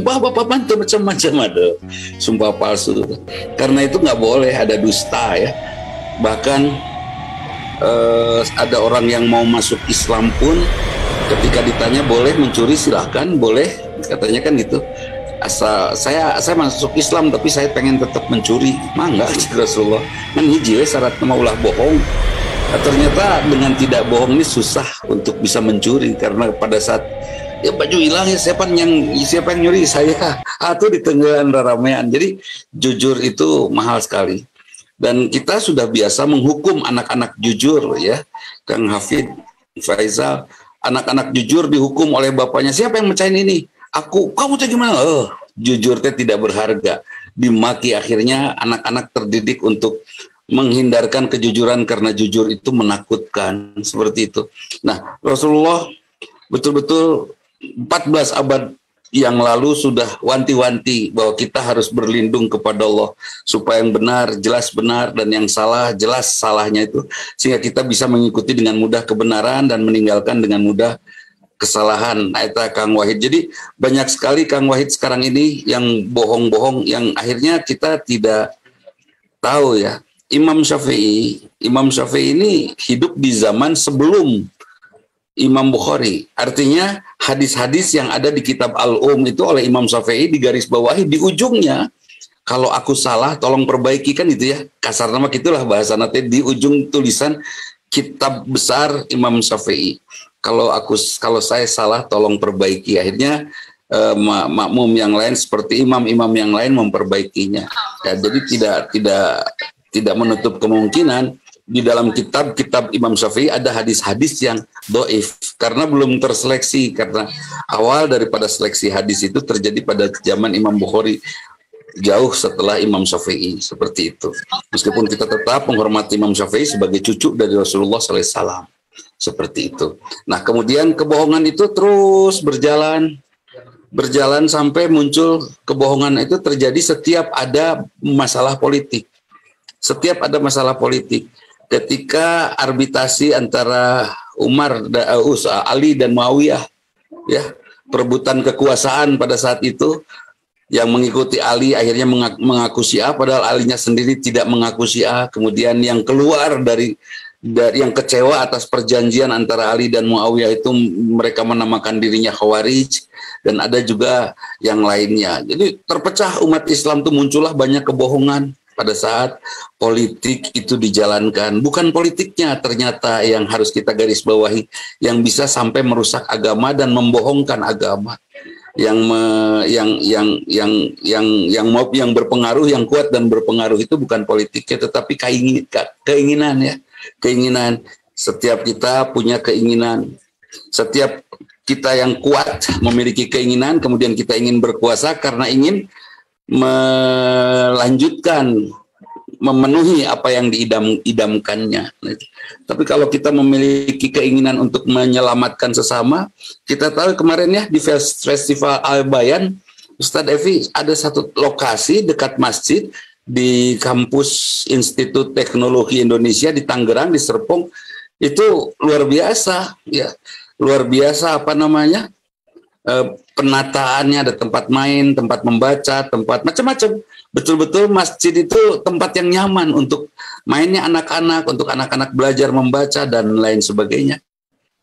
sumpah bapak mantu macam-macam ada, sumpah palsu. Karena itu nggak boleh ada dusta ya. Bahkan ada orang yang mau masuk Islam pun ketika ditanya boleh mencuri silahkan, boleh, katanya kan gitu. Asal saya masuk Islam tapi saya pengen tetap mencuri, mah enggak Rasulullah. Kan hiji syarat nama ulah bohong. Ternyata dengan tidak bohong ini susah untuk bisa mencuri, karena pada saat ya baju hilang ya siapa yang nyuri, saya atau di tenggelan ramean. Jadi jujur itu mahal sekali. Dan kita sudah biasa menghukum anak-anak jujur ya, Kang Hafid, Faizal, anak-anak jujur dihukum oleh bapaknya. Siapa yang mecahin ini? Aku. Kamu tuh gimana? Jujur teh tidak berharga. Dimaki, akhirnya anak-anak terdidik untuk menghindarkan kejujuran karena jujur itu menakutkan, seperti itu. Nah, Rasulullah betul-betul 14 abad yang lalu sudah wanti-wanti bahwa kita harus berlindung kepada Allah supaya yang benar jelas benar dan yang salah jelas salahnya itu, sehingga kita bisa mengikuti dengan mudah kebenaran dan meninggalkan dengan mudah kesalahan. Eta Kang Wahid. Jadi banyak sekali Kang Wahid sekarang ini yang bohong-bohong yang akhirnya kita tidak tahu ya. Imam Syafi'i ini hidup di zaman sebelum Imam Bukhari. Artinya hadis-hadis yang ada di kitab Al-Um itu oleh Imam Syafi'i digarisbawahi di ujungnya. Kalau aku salah tolong perbaiki, kan itu ya. Kasar nama gitulah bahasa nanti di ujung tulisan kitab besar Imam Syafi'i. Kalau saya salah tolong perbaiki. Akhirnya makmum yang lain seperti imam-imam yang lain memperbaikinya. Ya, jadi tidak menutup kemungkinan di dalam kitab Imam Syafi'i ada hadis-hadis yang doif karena belum terseleksi, karena awal daripada seleksi hadis itu terjadi pada zaman Imam Bukhari jauh setelah Imam Syafi'i, seperti itu. Meskipun kita tetap menghormati Imam Syafi'i sebagai cucu dari Rasulullah SAW, seperti itu. Nah, kemudian kebohongan itu terus berjalan sampai muncul kebohongan itu terjadi setiap ada masalah politik. Setiap ada masalah politik. Ketika arbitrasi antara Ali dan Muawiyah, ya, perebutan kekuasaan pada saat itu, yang mengikuti Ali akhirnya mengaku Syiah, padahal Alinya sendiri tidak mengaku Syiah. Kemudian yang keluar dari yang kecewa atas perjanjian antara Ali dan Muawiyah itu mereka menamakan dirinya Khawarij, dan ada juga yang lainnya. Jadi terpecah umat Islam, itu muncullah banyak kebohongan pada saat politik itu dijalankan. Bukan politiknya ternyata yang harus kita garis bawahi, yang bisa sampai merusak agama dan membohongkan agama. Yang berpengaruh, yang kuat dan berpengaruh itu bukan politiknya, tetapi keinginan ya. Keinginan. Setiap kita punya keinginan. Setiap kita yang kuat memiliki keinginan, kemudian kita ingin berkuasa karena ingin melanjutkan, memenuhi apa yang diidamkannya. Tapi kalau kita memiliki keinginan untuk menyelamatkan sesama, kita tahu kemarin ya di Festival Al-Bayan, Ustadz Evi, ada satu lokasi dekat masjid di kampus Institut Teknologi Indonesia di Tangerang, di Serpong, itu luar biasa ya, luar biasa apa namanya, penataannya, ada tempat main, tempat membaca, tempat macam-macam. Betul-betul masjid itu tempat yang nyaman untuk mainnya anak-anak, untuk anak-anak belajar membaca dan lain sebagainya.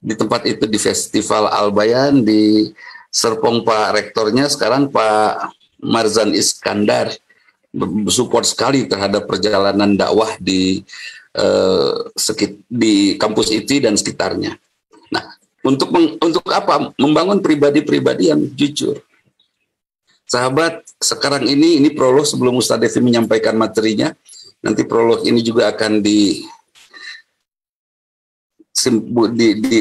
Di tempat itu, di Festival Al-Bayan di Serpong, Pak Rektornya sekarang Pak Marzan Iskandar support sekali terhadap perjalanan dakwah di kampus itu dan sekitarnya. Nah, untuk apa? Membangun pribadi-pribadi yang jujur. Sahabat, sekarang ini prolog sebelum Ustadz Devi menyampaikan materinya. Nanti prolog ini juga akan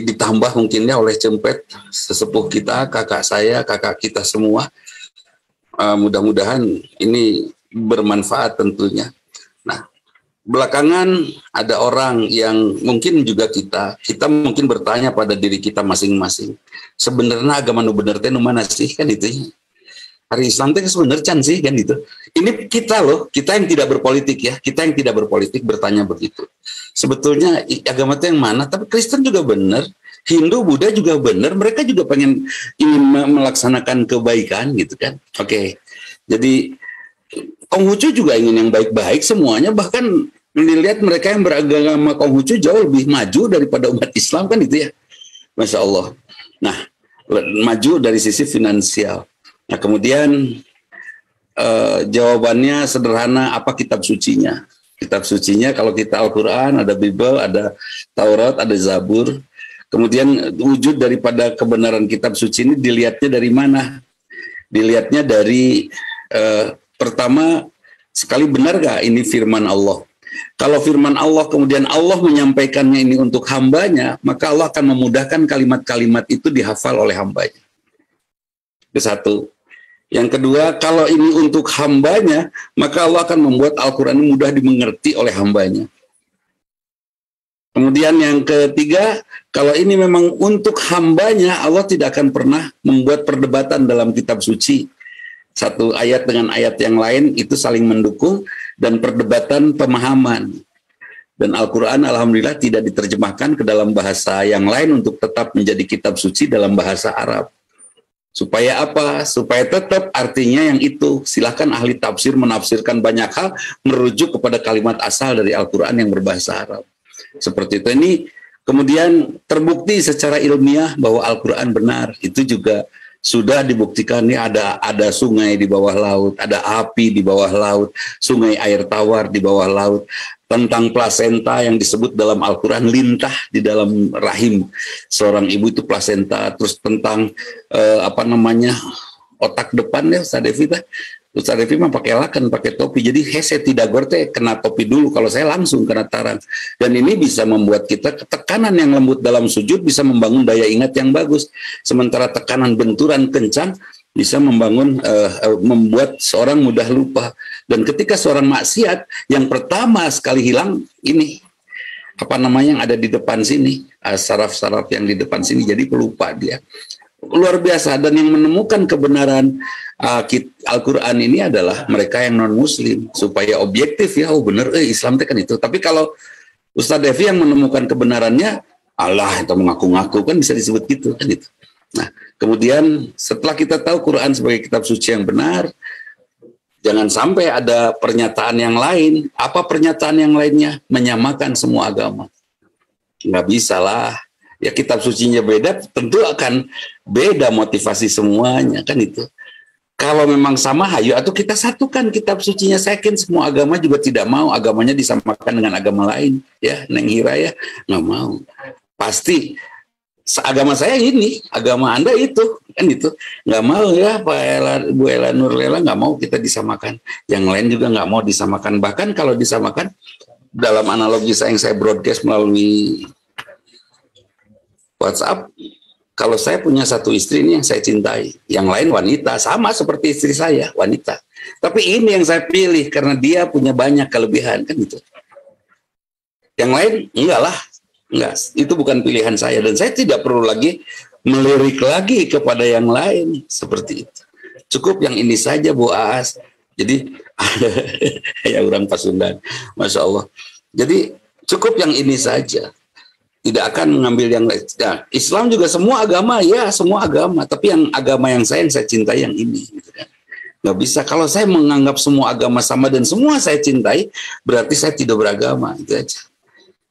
ditambah mungkinnya oleh Cempet, sesepuh kita, kakak saya, kakak kita semua. Mudah-mudahan ini bermanfaat tentunya. Nah, belakangan ada orang yang mungkin juga kita mungkin bertanya pada diri kita masing-masing, sebenarnya agama nu bener teh nu mana sih, kan itu. Hari Islam teh sebenarnya can sih, kan gitu. Ini kita loh, kita yang tidak berpolitik ya, kita yang tidak berpolitik bertanya begitu. Sebetulnya agama teh yang mana? Tapi Kristen juga benar. Hindu, Buddha juga benar, mereka juga ingin melaksanakan kebaikan gitu kan. Oke. Jadi Konghucu juga ingin yang baik-baik semuanya, bahkan dilihat mereka yang beragama Konghucu jauh lebih maju daripada umat Islam kan itu ya. Masya Allah. Nah, maju dari sisi finansial. Nah, kemudian jawabannya sederhana, apa kitab sucinya? Kitab sucinya kalau kita Al-Quran, ada Bible, ada Taurat, ada Zabur. Kemudian wujud daripada kebenaran kitab suci ini dilihatnya dari mana? Dilihatnya dari pertama sekali, benar gak ini firman Allah? Kalau firman Allah kemudian Allah menyampaikannya ini untuk hambanya, maka Allah akan memudahkan kalimat-kalimat itu dihafal oleh hambanya. Itu satu. Yang kedua, kalau ini untuk hambanya, maka Allah akan membuat Al-Quran mudah dimengerti oleh hambanya. Kemudian yang ketiga, kalau ini memang untuk hambanya, Allah tidak akan pernah membuat perdebatan dalam kitab suci. Satu ayat dengan ayat yang lain itu saling mendukung dan perdebatan pemahaman. Dan Al-Quran alhamdulillah tidak diterjemahkan ke dalam bahasa yang lain untuk tetap menjadi kitab suci dalam bahasa Arab. Supaya apa? Supaya tetap artinya yang itu. Silahkan ahli tafsir menafsirkan banyak hal merujuk kepada kalimat asal dari Al-Quran yang berbahasa Arab. Seperti itu. Ini kemudian terbukti secara ilmiah bahwa Al-Quran benar. Itu juga sudah dibuktikan. Ini ada sungai di bawah laut, ada api di bawah laut, sungai air tawar di bawah laut. Tentang plasenta yang disebut dalam Al-Quran, lintah di dalam rahim seorang ibu itu plasenta. Terus tentang otak depan ya Ustaz Devi. Ustaz Devi mah pakai lakan, pakai topi. Jadi saya tidak gorte kena topi dulu. Kalau saya langsung kena tarang. Dan ini bisa membuat kita tekanan yang lembut dalam sujud bisa membangun daya ingat yang bagus. Sementara tekanan benturan kencang bisa membuat seorang mudah lupa. Dan ketika seorang maksiat, yang pertama sekali hilang ini yang ada di depan sini, saraf-saraf yang di depan sini, jadi pelupa dia. Luar biasa. Dan yang menemukan kebenaran Al-Quran ini adalah mereka yang non-muslim, supaya objektif ya, oh bener Islam itu kan itu. Tapi kalau Ustaz Devi yang menemukan kebenarannya, Allah itu mengaku-ngaku, kan bisa disebut gitu kan itu. Nah, kemudian setelah kita tahu Quran sebagai kitab suci yang benar, jangan sampai ada pernyataan yang lain. Apa pernyataan yang lainnya? Menyamakan semua agama. Nggak bisa lah. Ya kitab sucinya beda, tentu akan beda motivasi semuanya, kan itu. Kalau memang sama, hayo atau kita satukan kitab sucinya. Saya yakin semua agama juga tidak mau agamanya disamakan dengan agama lain. Ya, Neng Hira ya, nggak mau. Pasti agama saya ini, agama Anda itu, kan itu. Nggak mau ya, Bu Ella Nurlela nggak mau kita disamakan. Yang lain juga nggak mau disamakan. Bahkan kalau disamakan, dalam analogi yang saya broadcast melalui WhatsApp, kalau saya punya satu istri ini yang saya cintai, yang lain wanita, sama seperti istri saya, wanita. Tapi ini yang saya pilih karena dia punya banyak kelebihan, kan itu. Yang lain, enggak lah. Enggak, itu bukan pilihan saya. Dan saya tidak perlu lagi melirik lagi kepada yang lain. Seperti itu. Cukup yang ini saja, Bu Aas. Jadi, ya orang Pasundan. Masya Allah. Jadi, cukup yang ini saja. Tidak akan mengambil yang lain. Nah, Islam juga semua agama, ya semua agama. Tapi yang agama yang saya cintai yang ini. Gitu kan. Nggak bisa. Kalau saya menganggap semua agama sama dan semua saya cintai, berarti saya tidak beragama. Itu aja.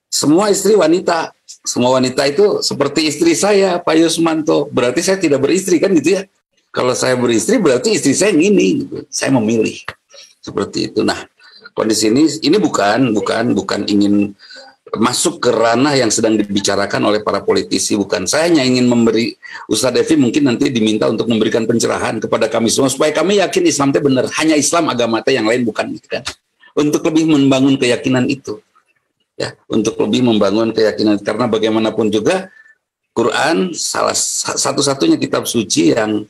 Semua istri wanita. Semua wanita itu seperti istri saya, Pak Yusmanto. Berarti saya tidak beristri, kan gitu ya. Kalau saya beristri, berarti istri saya yang ini. Gitu. Saya memilih. Seperti itu. Nah, kondisi ini bukan ingin masuk ke ranah yang sedang dibicarakan oleh para politisi, bukan. Saya hanya ingin memberi, Ustaz Devi mungkin nanti diminta untuk memberikan pencerahan kepada kami semua supaya kami yakin Islam itu benar, hanya Islam agama yang lain bukan, gitu kan. Untuk lebih membangun keyakinan itu. Ya, untuk lebih membangun keyakinan, karena bagaimanapun juga Quran salah satu-satunya kitab suci yang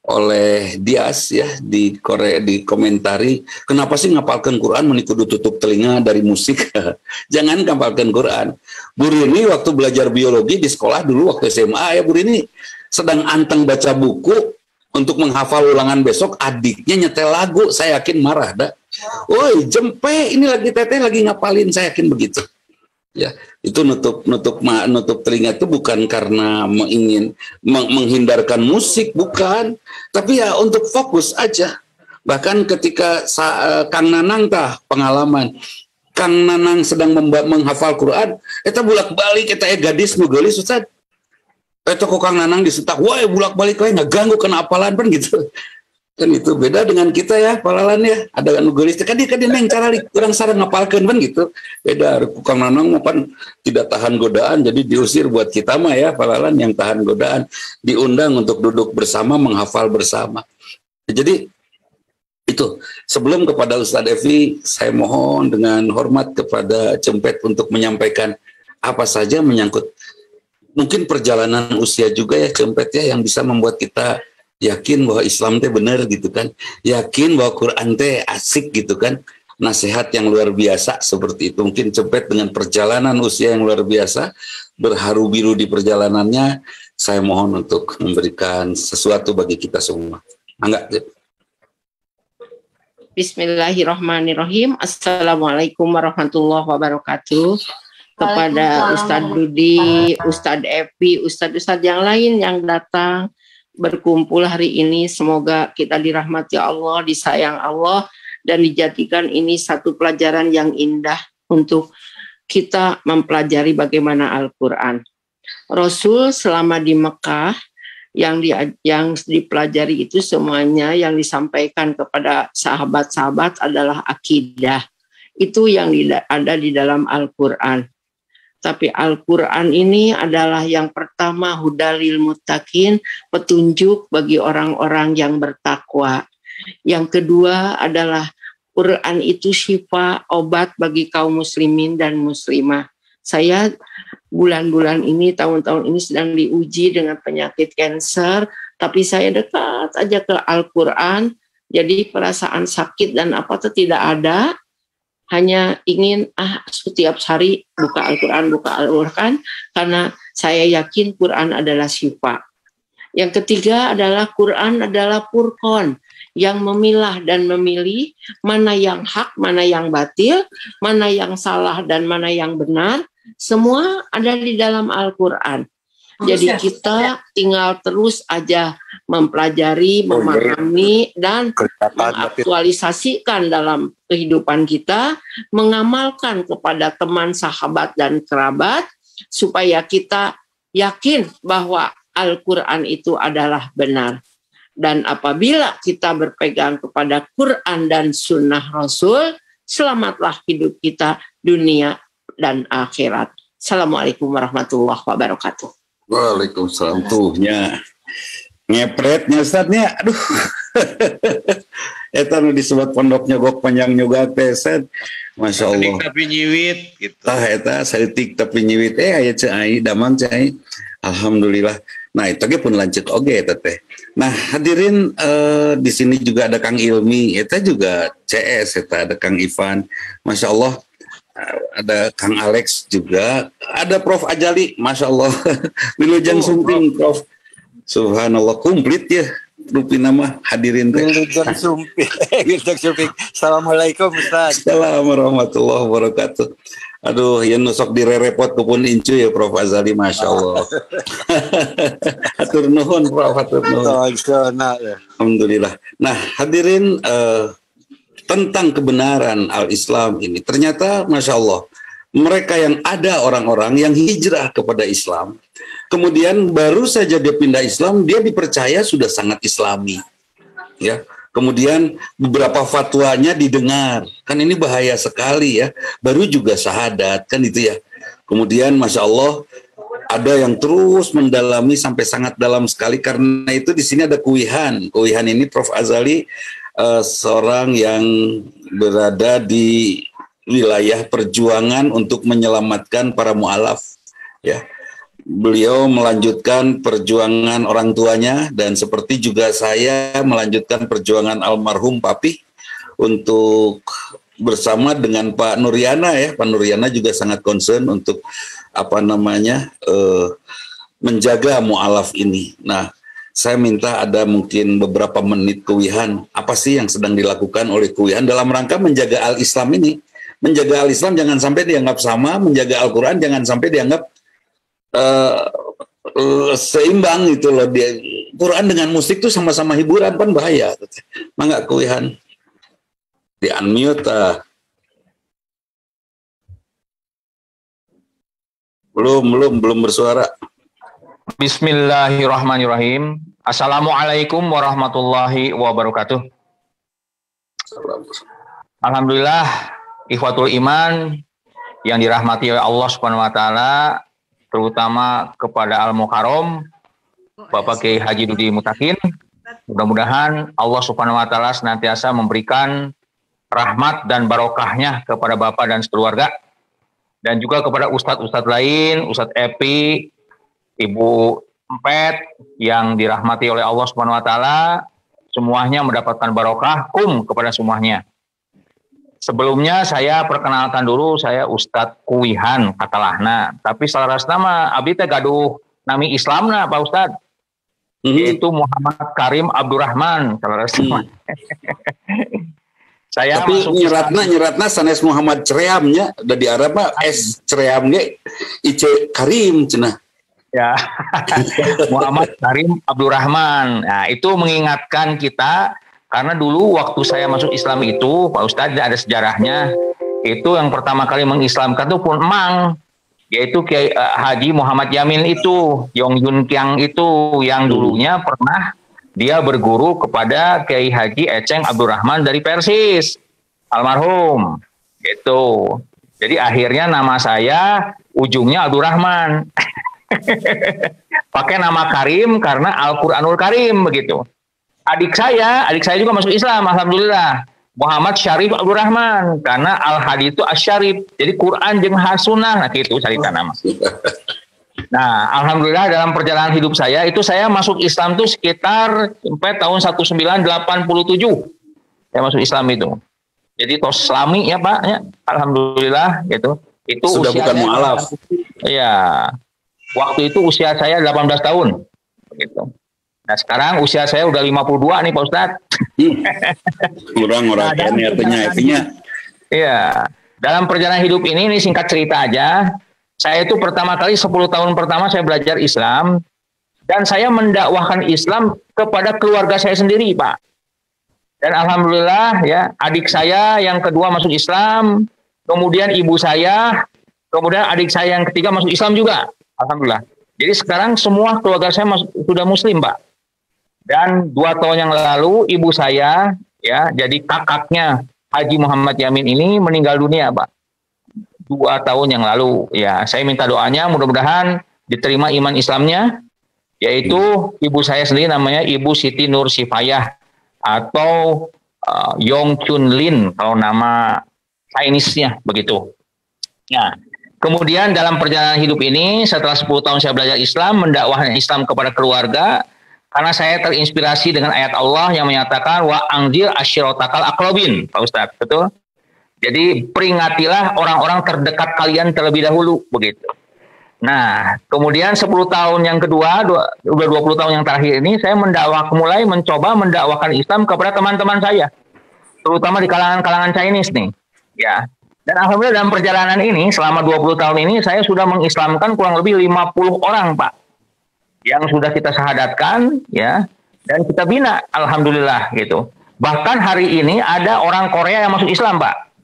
oleh Dias ya di Korea dikomentari, kenapa sih ngapalkan Quran menikudu tutup telinga dari musik. Jangan ngapalkan Quran. Bu Rini waktu belajar biologi di sekolah dulu waktu SMA ya, Bu Rini sedang anteng baca buku untuk menghafal ulangan besok, adiknya nyetel lagu, saya yakin marah dah. Woi jempe, ini lagi teteh lagi ngapalin, saya yakin begitu. Ya, itu nutup telinga itu bukan karena menghindarkan musik, bukan, tapi ya untuk fokus aja. Bahkan ketika Kang Nanang tah pengalaman, Kang Nanang sedang menghafal Quran, eta bolak-balik eta gadis nu geulis Ustaz. Eta kok Kang Nanang disetak, wah bolak-balik we ngaganggu kena apalan kan gitu. Kan itu beda dengan kita ya palalan ya, ada nu geulis kan dia neng cara kurang sareng ngapalkeun kan gitu. Beda Kang Nanang pan tidak tahan godaan jadi diusir. Buat kita mah ya palalan yang tahan godaan diundang untuk duduk bersama menghafal bersama. Jadi itu sebelum kepada Ustadz Evi, saya mohon dengan hormat kepada Cempet untuk menyampaikan apa saja menyangkut mungkin perjalanan usia juga ya Cempet ya, yang bisa membuat kita yakin bahwa Islam teh benar gitu kan, yakin bahwa Quran teh asik gitu kan, nasihat yang luar biasa seperti itu. Mungkin Cempet dengan perjalanan usia yang luar biasa, berharu biru di perjalanannya, saya mohon untuk memberikan sesuatu bagi kita semua. Enggak? Bismillahirrahmanirrahim. Assalamualaikum warahmatullahi wabarakatuh. Kepada Ustadz Dudi, Ustadz Evi, Ustadz yang lain yang datang berkumpul hari ini, semoga kita dirahmati Allah, disayang Allah, dan dijadikan ini satu pelajaran yang indah untuk kita mempelajari bagaimana Al-Quran. Rasul selama di Mekah, yang dipelajari itu semuanya yang disampaikan kepada sahabat-sahabat adalah akidah. Itu yang ada di dalam Al-Quran. Tapi Al-Quran ini adalah yang pertama hudalil muttaqin, petunjuk bagi orang-orang yang bertakwa. Yang kedua adalah Quran itu syifa, obat bagi kaum muslimin dan muslimah. Saya bulan-bulan ini, tahun-tahun ini sedang diuji dengan penyakit kanker, tapi saya dekat aja ke Al-Quran, jadi perasaan sakit dan apa itu tidak ada, hanya ingin setiap hari buka Al-Quran, karena saya yakin Quran adalah syifa. Yang ketiga adalah Quran adalah furqan, yang memilah dan memilih mana yang hak, mana yang batil, mana yang salah dan mana yang benar. Semua ada di dalam Al-Quran. Jadi kita tinggal terus aja mempelajari, memahami, dan mengaktualisasikan dalam kehidupan kita, mengamalkan kepada teman, sahabat, dan kerabat, supaya kita yakin bahwa Al-Quran itu adalah benar. Dan apabila kita berpegang kepada Quran dan Sunnah Rasul, selamatlah hidup kita dunia dan akhirat. Assalamualaikum warahmatullahi wabarakatuh. Waalaikumsalam. Tuhnya ngepretnya Ustadznya, aduh. Eta nu disebut pondoknya gok panjang juga peset. Masya Allah. Tapi nyiwit gitu. Eta saeutik tapi nyiwit aya cai damang cai. Alhamdulillah. Nah, itu pun lanjut oge eta teh. Nah, hadirin di sini juga ada Kang Ilmi, eta juga CS, eta ada Kang Ivan. Masya Allah. Ada Kang Alex juga, ada Prof Ajali, Masya Allah. Wilujeng Sumping, Prof. Subhanallah, komplit ya. Rupi nama hadirin teh. Wilujeng Sumping. Assalamualaikum Ustaz. Assalamualaikum warahmatullahi wabarakatuh. Aduh, yang nusok direrepot kupun incu ya Prof Azali, Masya Allah. Hatur nuhun Prof, hatur nuhun. Alhamdulillah. Nah, hadirin, tentang kebenaran al-Islam ini, ternyata Masya Allah, mereka yang ada orang-orang yang hijrah kepada Islam, kemudian baru saja dia pindah Islam, dia dipercaya sudah sangat Islami, ya. Kemudian beberapa fatwanya didengar, kan ini bahaya sekali ya, baru juga syahadat, kan itu ya. Kemudian Masya Allah, ada yang terus mendalami sampai sangat dalam sekali, karena itu di sini ada Kuwihan. Kuwihan ini Prof Azali, seorang yang berada di wilayah perjuangan untuk menyelamatkan para mu'alaf, ya. Beliau melanjutkan perjuangan orang tuanya, dan seperti juga saya melanjutkan perjuangan almarhum Papi untuk bersama dengan Pak Nuryana ya. Pak Nuryana juga sangat concern untuk menjaga mu'alaf ini. Nah, saya minta ada mungkin beberapa menit Kuwihan. Apa sih yang sedang dilakukan oleh Kuwihan dalam rangka menjaga al-Islam ini? menjaga al-Islam jangan sampai dianggap sama, menjaga Al-Quran jangan sampai dianggap seimbang gitu loh. Quran dengan musik tuh sama-sama hiburan kan bahaya. Mangga kuihan di unmute. Belum bersuara. Bismillahirrahmanirrahim. Assalamualaikum warahmatullahi wabarakatuh. Alhamdulillah, ikhwatul iman yang dirahmati oleh Allah Subhanahu wa taala, terutama kepada Al-Mukarram Bapak Kiai Haji Dudi Mutakin. Mudah-mudahan Allah Subhanahu wa taala senantiasa memberikan rahmat dan barokahnya kepada Bapak dan sekeluarga, dan juga kepada ustadz-ustadz lain, Ustadz Epi, Ibu Empet yang dirahmati oleh Allah Subhanahu wa taala, semuanya mendapatkan barokah kepada semuanya. Sebelumnya saya perkenalkan dulu, saya Ustadz Kuihan katalahna, tapi selaras nama abdi teh gaduh nami Islamna Pak Ustadz. Yaitu Muhammad Karim Abdurrahman selaras nama. Saya tapi nyeratna sanes Muhammad Cereamnya, udah di Arab mah S Cereamnya Ice Karim cenah. Ya, Muhammad Karim Abdurrahman. Nah, itu mengingatkan kita karena dulu waktu saya masuk Islam itu, Pak Ustadz, ada sejarahnya. Itu yang pertama kali mengislamkan itu pun emang, yaitu Kiai Haji Muhammad Yamin itu, Yong Yun Kiang itu, yang dulunya pernah dia berguru kepada Kiai Haji Eceng Abdurrahman dari Persis, almarhum. Gitu. Jadi akhirnya nama saya ujungnya Abdurrahman. Pakai nama Karim karena Al-Quranul Karim begitu. Adik saya juga masuk Islam, alhamdulillah. Muhammad Syarif Abdurrahman karena Al-Hadi itu Asyarif. Jadi Quran jeung Hasunah, nah gitu cerita nama. Nah, alhamdulillah dalam perjalanan hidup saya itu saya masuk Islam tuh sekitar sampai tahun 1987. Saya masuk Islam itu. Jadi tos Islami ya Pak, ya. Alhamdulillah gitu. Itu sudah bukan mualaf. Iya. Waktu itu usia saya 18 tahun. Begitu. Nah sekarang usia saya udah 52 nih Pak Ustadz. Kurang orang artinya. Iya. Dalam perjalanan hidup ini singkat cerita aja. Saya itu pertama kali 10 tahun pertama saya belajar Islam. Dan saya mendakwahkan Islam kepada keluarga saya sendiri Pak. Dan alhamdulillah ya adik saya yang kedua masuk Islam. Kemudian ibu saya. Kemudian adik saya yang ketiga masuk Islam juga. Alhamdulillah. Jadi sekarang semua keluarga saya sudah Muslim, Pak. Dan 2 tahun yang lalu ibu saya, ya, jadi kakaknya Haji Muhammad Yamin ini meninggal dunia, Pak. 2 tahun yang lalu. Ya, saya minta doanya, mudah-mudahan diterima iman Islamnya. Yaitu ibu saya sendiri namanya Ibu Siti Nur Sifayah atau Yong Chun Lin kalau nama Chinese-nya begitu. Ya. Kemudian dalam perjalanan hidup ini setelah 10 tahun saya belajar Islam, mendakwahkan Islam kepada keluarga, karena saya terinspirasi dengan ayat Allah yang menyatakan wa anzir asyiratakal aqrabin, Pak Ustadz, betul? Jadi peringatilah orang-orang terdekat kalian terlebih dahulu, begitu. Nah, kemudian 10 tahun yang kedua, udah 20 tahun yang terakhir ini saya mulai mencoba mendakwakan Islam kepada teman-teman saya, terutama di kalangan Chinese nih, ya. Dan alhamdulillah dalam perjalanan ini selama 20 tahun ini saya sudah mengislamkan kurang lebih 50 orang Pak yang sudah kita syahadatkan ya, dan kita bina alhamdulillah gitu. Bahkan hari ini ada orang Korea yang masuk Islam Pak.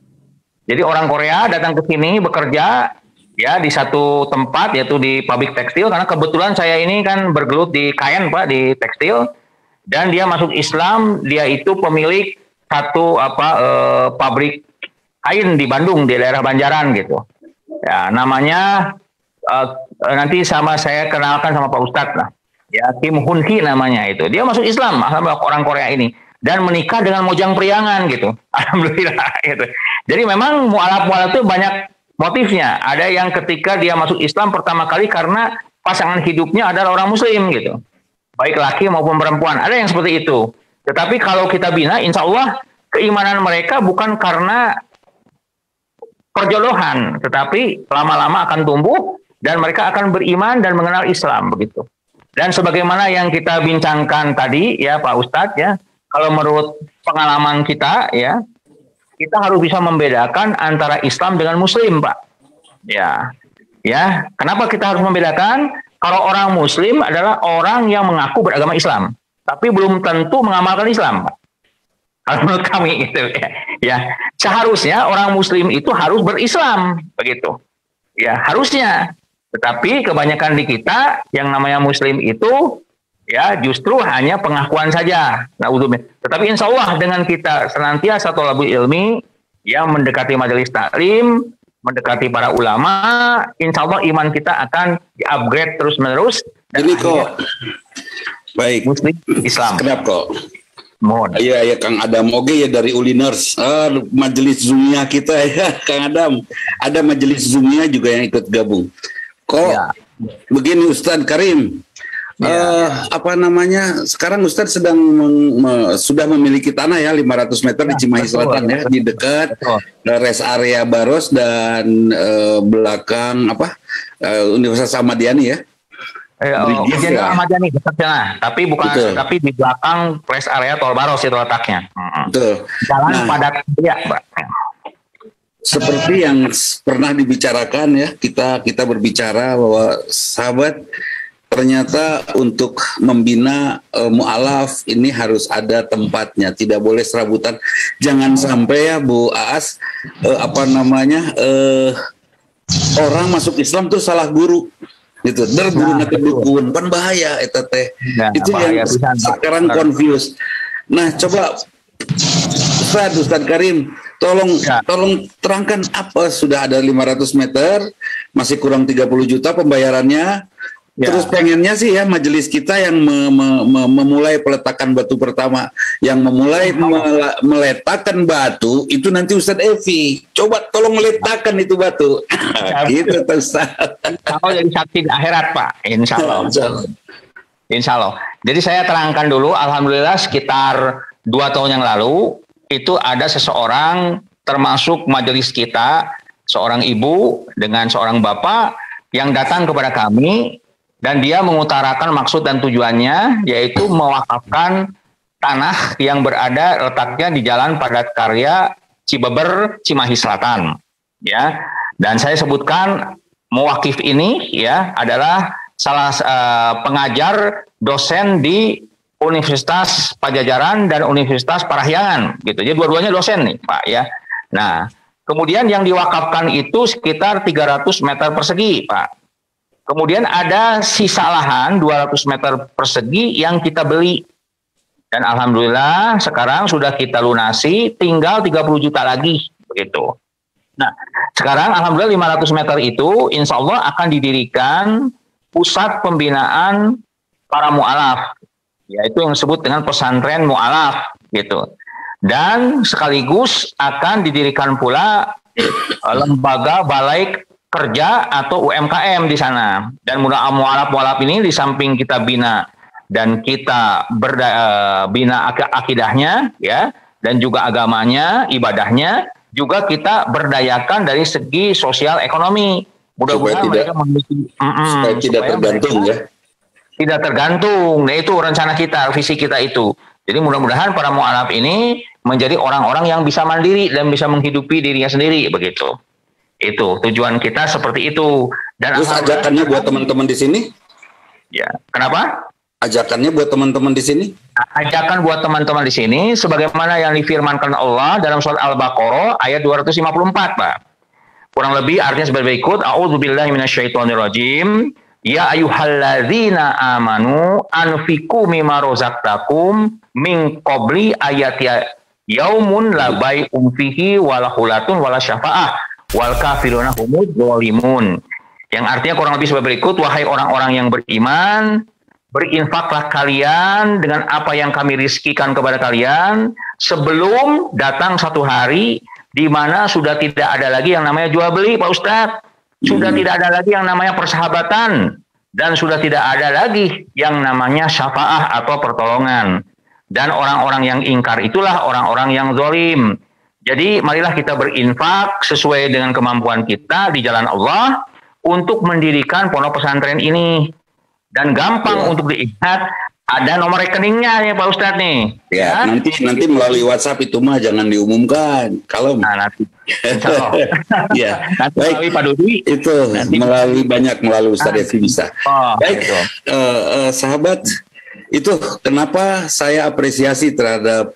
Jadi orang Korea datang ke sini bekerja ya di satu tempat yaitu di pabrik tekstil, karena kebetulan saya ini kan bergelut di kain Pak, di tekstil, dan dia masuk Islam. Dia itu pemilik satu pabrik kain di Bandung, di daerah Banjaran gitu. Ya, namanya nanti saya kenalkan sama Pak Ustadz lah. Ya, Kim Hun Ki namanya itu. Dia masuk Islam, alhamdulillah, orang Korea ini, dan menikah dengan Mojang Priangan gitu. Alhamdulillah gitu. Jadi memang mualaf-mualaf itu banyak motifnya. Ada yang ketika dia masuk Islam pertama kali karena pasangan hidupnya adalah orang Muslim gitu. Baik laki maupun perempuan. Ada yang seperti itu. Tetapi kalau kita bina, insya Allah keimanan mereka bukan karena perjodohan, tetapi lama-lama akan tumbuh dan mereka akan beriman dan mengenal Islam begitu. Dan sebagaimana yang kita bincangkan tadi ya Pak Ustadz ya, kalau menurut pengalaman kita ya, kita harus bisa membedakan antara Islam dengan Muslim, Pak. Ya, kenapa kita harus membedakan? Kalau orang Muslim adalah orang yang mengaku beragama Islam, tapi belum tentu mengamalkan Islam, Pak. Kalau menurut kami gitu ya. Seharusnya orang Muslim itu harus berislam, begitu. Ya, harusnya. Tetapi kebanyakan di kita yang namanya Muslim itu ya justru hanya pengakuan saja. Tetapi insya Allah dengan kita senantiasa thalabul ilmi, ya mendekati majelis taklim, mendekati para ulama, insya Allah iman kita akan di-upgrade terus-menerus. Jadi kok, baik. Muslim Islam. Kenapa kok? Mohon. Iya, Kang Adam. Oke ya dari Uliners. Majelis Zoomnya kita ya, Kang Adam. Ada majelis Zoomnya juga yang ikut gabung. Kok begini Ustadz Karim, apa namanya? Sekarang Ustadz sedang sudah memiliki tanah ya 500 meter di Cimahi Selatan ya, di dekat rest area Baros dan belakang Universitas Ahmadiyani ya. Universitas Ahmadiyani dekat sana, tapi bukan, tapi di belakang rest area Tol Baros itu letaknya. Betul. Jalan padat ya, Pak. Seperti yang pernah dibicarakan ya, kita berbicara bahwa sahabat ternyata untuk membina mu'alaf ini harus ada tempatnya, tidak boleh serabutan. Jangan sampai ya Bu Aas orang masuk Islam tuh salah guru gitu, guru kedukun kan bahaya eta teh. Itu yang sekarang confuse. Nah, coba Ustadz Karim, tolong terangkan apa sudah ada 500 meter, masih kurang 30 juta pembayarannya. Terus pengennya sih ya majelis kita yang memulai peletakan batu pertama, yang memulai meletakkan batu itu nanti Ustadz Evi. Coba tolong meletakkan itu batu. Gitu Ustadz. Kalau jadi saksi di akhirat Pak, insya Allah. Jadi saya terangkan dulu, alhamdulillah sekitar 2 tahun yang lalu itu ada seseorang termasuk majelis kita, seorang ibu dengan seorang bapak yang datang kepada kami dan dia mengutarakan maksud dan tujuannya yaitu mewakafkan tanah yang berada letaknya di Jalan Padat Karya Cibeber Cimahi Selatan ya. Dan saya sebutkan muwakif ini ya adalah salah pengajar dosen di Universitas Pajajaran dan Universitas Parahyangan gitu. Jadi dua-duanya dosen nih Pak ya. Nah, kemudian yang diwakafkan itu sekitar 300 meter persegi Pak. Kemudian ada sisa lahan 200 meter persegi yang kita beli. Dan alhamdulillah sekarang sudah kita lunasi, tinggal 30 juta lagi begitu. Nah, sekarang alhamdulillah 500 meter itu insya Allah akan didirikan pusat pembinaan para mu'alaf. Yaitu yang disebut dengan pesantren mu'alaf gitu. Dan sekaligus akan didirikan pula lembaga balai kerja atau UMKM di sana. Dan mu'alaf ini di samping kita bina dan kita bina akidahnya ya, dan juga agamanya, ibadahnya, juga kita berdayakan dari segi sosial ekonomi. Mudah-mudahan mereka memiliki supaya tidak tergantung ya. Tidak tergantung. Nah, itu rencana kita, visi kita itu. Jadi mudah-mudahan para mu'alaf ini menjadi orang-orang yang bisa mandiri dan bisa menghidupi dirinya sendiri begitu. Itu tujuan kita seperti itu. Dan terus ajakannya buat teman-teman di sini? Ya, kenapa? Ajakannya buat teman-teman di sini? Ajakan buat teman-teman di sini sebagaimana yang difirmankan Allah dalam surat Al-Baqarah ayat 254, Pak. Kurang lebih artinya sebagai berikut, A'udzubillahi minasyaitonirrajim. Ya ayyuhalladzina amanu anfiqu mimma razaqtakum min qabli ayati yaumun la bai'un fihi wala khulatun wala syafa'ah wal kafiruna humud zalimun. Yang artinya kurang lebih sebagai berikut, wahai orang-orang yang beriman, berinfaklah kalian dengan apa yang kami rizkikan kepada kalian sebelum datang satu hari di mana sudah tidak ada lagi yang namanya jual beli, Pak Ustadz. Sudah tidak ada lagi yang namanya persahabatan dan sudah tidak ada lagi yang namanya syafaah atau pertolongan. Dan orang-orang yang ingkar itulah orang-orang yang zalim. Jadi marilah kita berinfak sesuai dengan kemampuan kita di jalan Allah untuk mendirikan pondok pesantren ini. Dan gampang untuk dilihat Ada nomor rekeningnya nih Pak Ustadz nih. Ya, nanti melalui WhatsApp itu mah jangan diumumkan. Kalau nanti insya Allah. ya, Nanti baik. melalui Pak Dudi. Itu melalui Ustadz Evi bisa. Baik, sahabat, itu kenapa saya apresiasi terhadap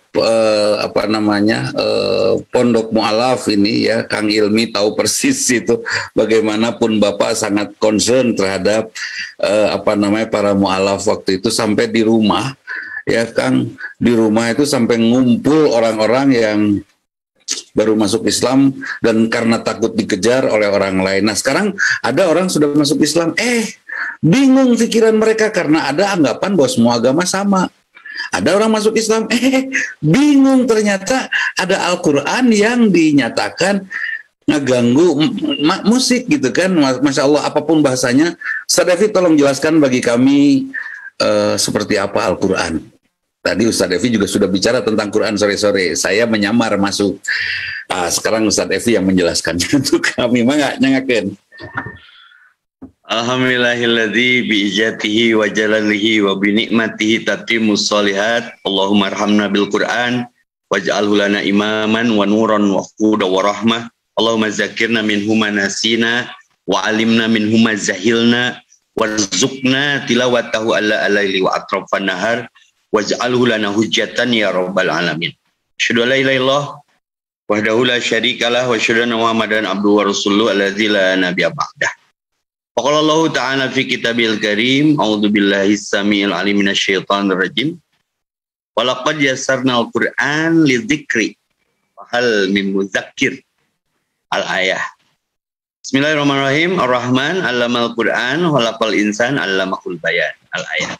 Pondok Mu'alaf ini ya. Kang Ilmi tahu persis itu bagaimanapun Bapak sangat concern terhadap para mu'alaf waktu itu sampai di rumah ya Kang, di rumah itu sampai ngumpul orang-orang yang baru masuk Islam dan karena takut dikejar oleh orang lain. Nah sekarang ada orang sudah masuk Islam, bingung pikiran mereka karena ada anggapan bahwa semua agama sama. Ada orang masuk Islam, bingung ternyata ada Al-Quran yang dinyatakan ngeganggu musik gitu kan. Masya Allah, apapun bahasanya. Ustaz Evi tolong jelaskan bagi kami seperti apa Al-Quran. Tadi Ustaz Evi juga sudah bicara tentang Quran sore-sore. Saya menyamar masuk. Sekarang Ustaz Evi yang menjelaskannya untuk kami. Mangga nyangakeun. Alhamdulillahilladzi bi'ijatihi wa jalalihi wa binikmatihi tatimmus sholihat. Allahumma arhamna bil Qur'an waj'alhu lana imaman wa nuran wa huda wa rahmah. Allahumma zakirna minhu ma nasina wa alimna minhu ma zahilna warzuqna tilawatahu alla alaili wa atrafan nahar waj'alhu lana hujjatan ya rabbal alamin. Asyhadu an la ilaha illallah wahdahu la syarikalah wa asyhadu anna Muhammadan abduhu wa rasuluhu alladzi la nabiyya ba'dah. Qala Allah Ta'ala fi kitabil karim, a'udzu billahi samiil alim minasyaitonir rajim. Wa laqad yassarnal Qur'an lidzikri fa hal min mudzakir. Al-ayah. Bismillahirrahmanirrahim. Ar-Rahman 'allamal Qur'an wa khalaqal insan 'allamahul bayan. Al-ayah.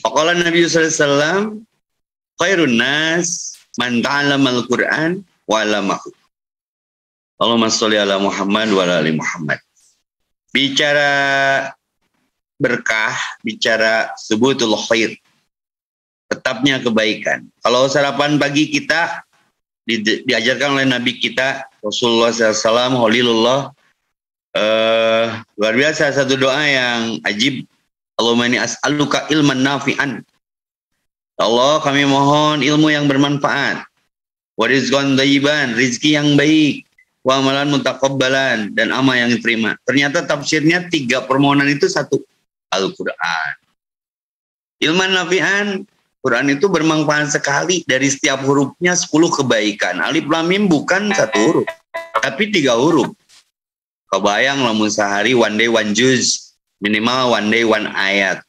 Faqala Nabi sallallahu alaihi wasallam, khairun nas man ta'allamal Qur'an wa 'allamahu. Allahumma sholli ala Muhammad wa ala ali Muhammad. Bicara berkah, bicara subutul khair, tetapnya kebaikan. Kalau sarapan pagi kita diajarkan oleh Nabi kita Rasulullah SAW, Khalilullah, luar biasa satu doa yang ajib. Allahumma inni as'aluka ilman nafi'an. Allah, kami mohon ilmu yang bermanfaat. Wa rizqan thayyiban, rizki yang baik. Wa amalan mutaqabbalan, dan amal yang diterima. Ternyata tafsirnya 3 permohonan itu satu, Al-Quran. Ilman nafi'an, Quran itu bermanfaat sekali. Dari setiap hurufnya 10 kebaikan. Alif lam mim bukan 1 huruf, tapi 3 huruf. Kebayang lamun sehari one day one juz, minimal one day one ayat.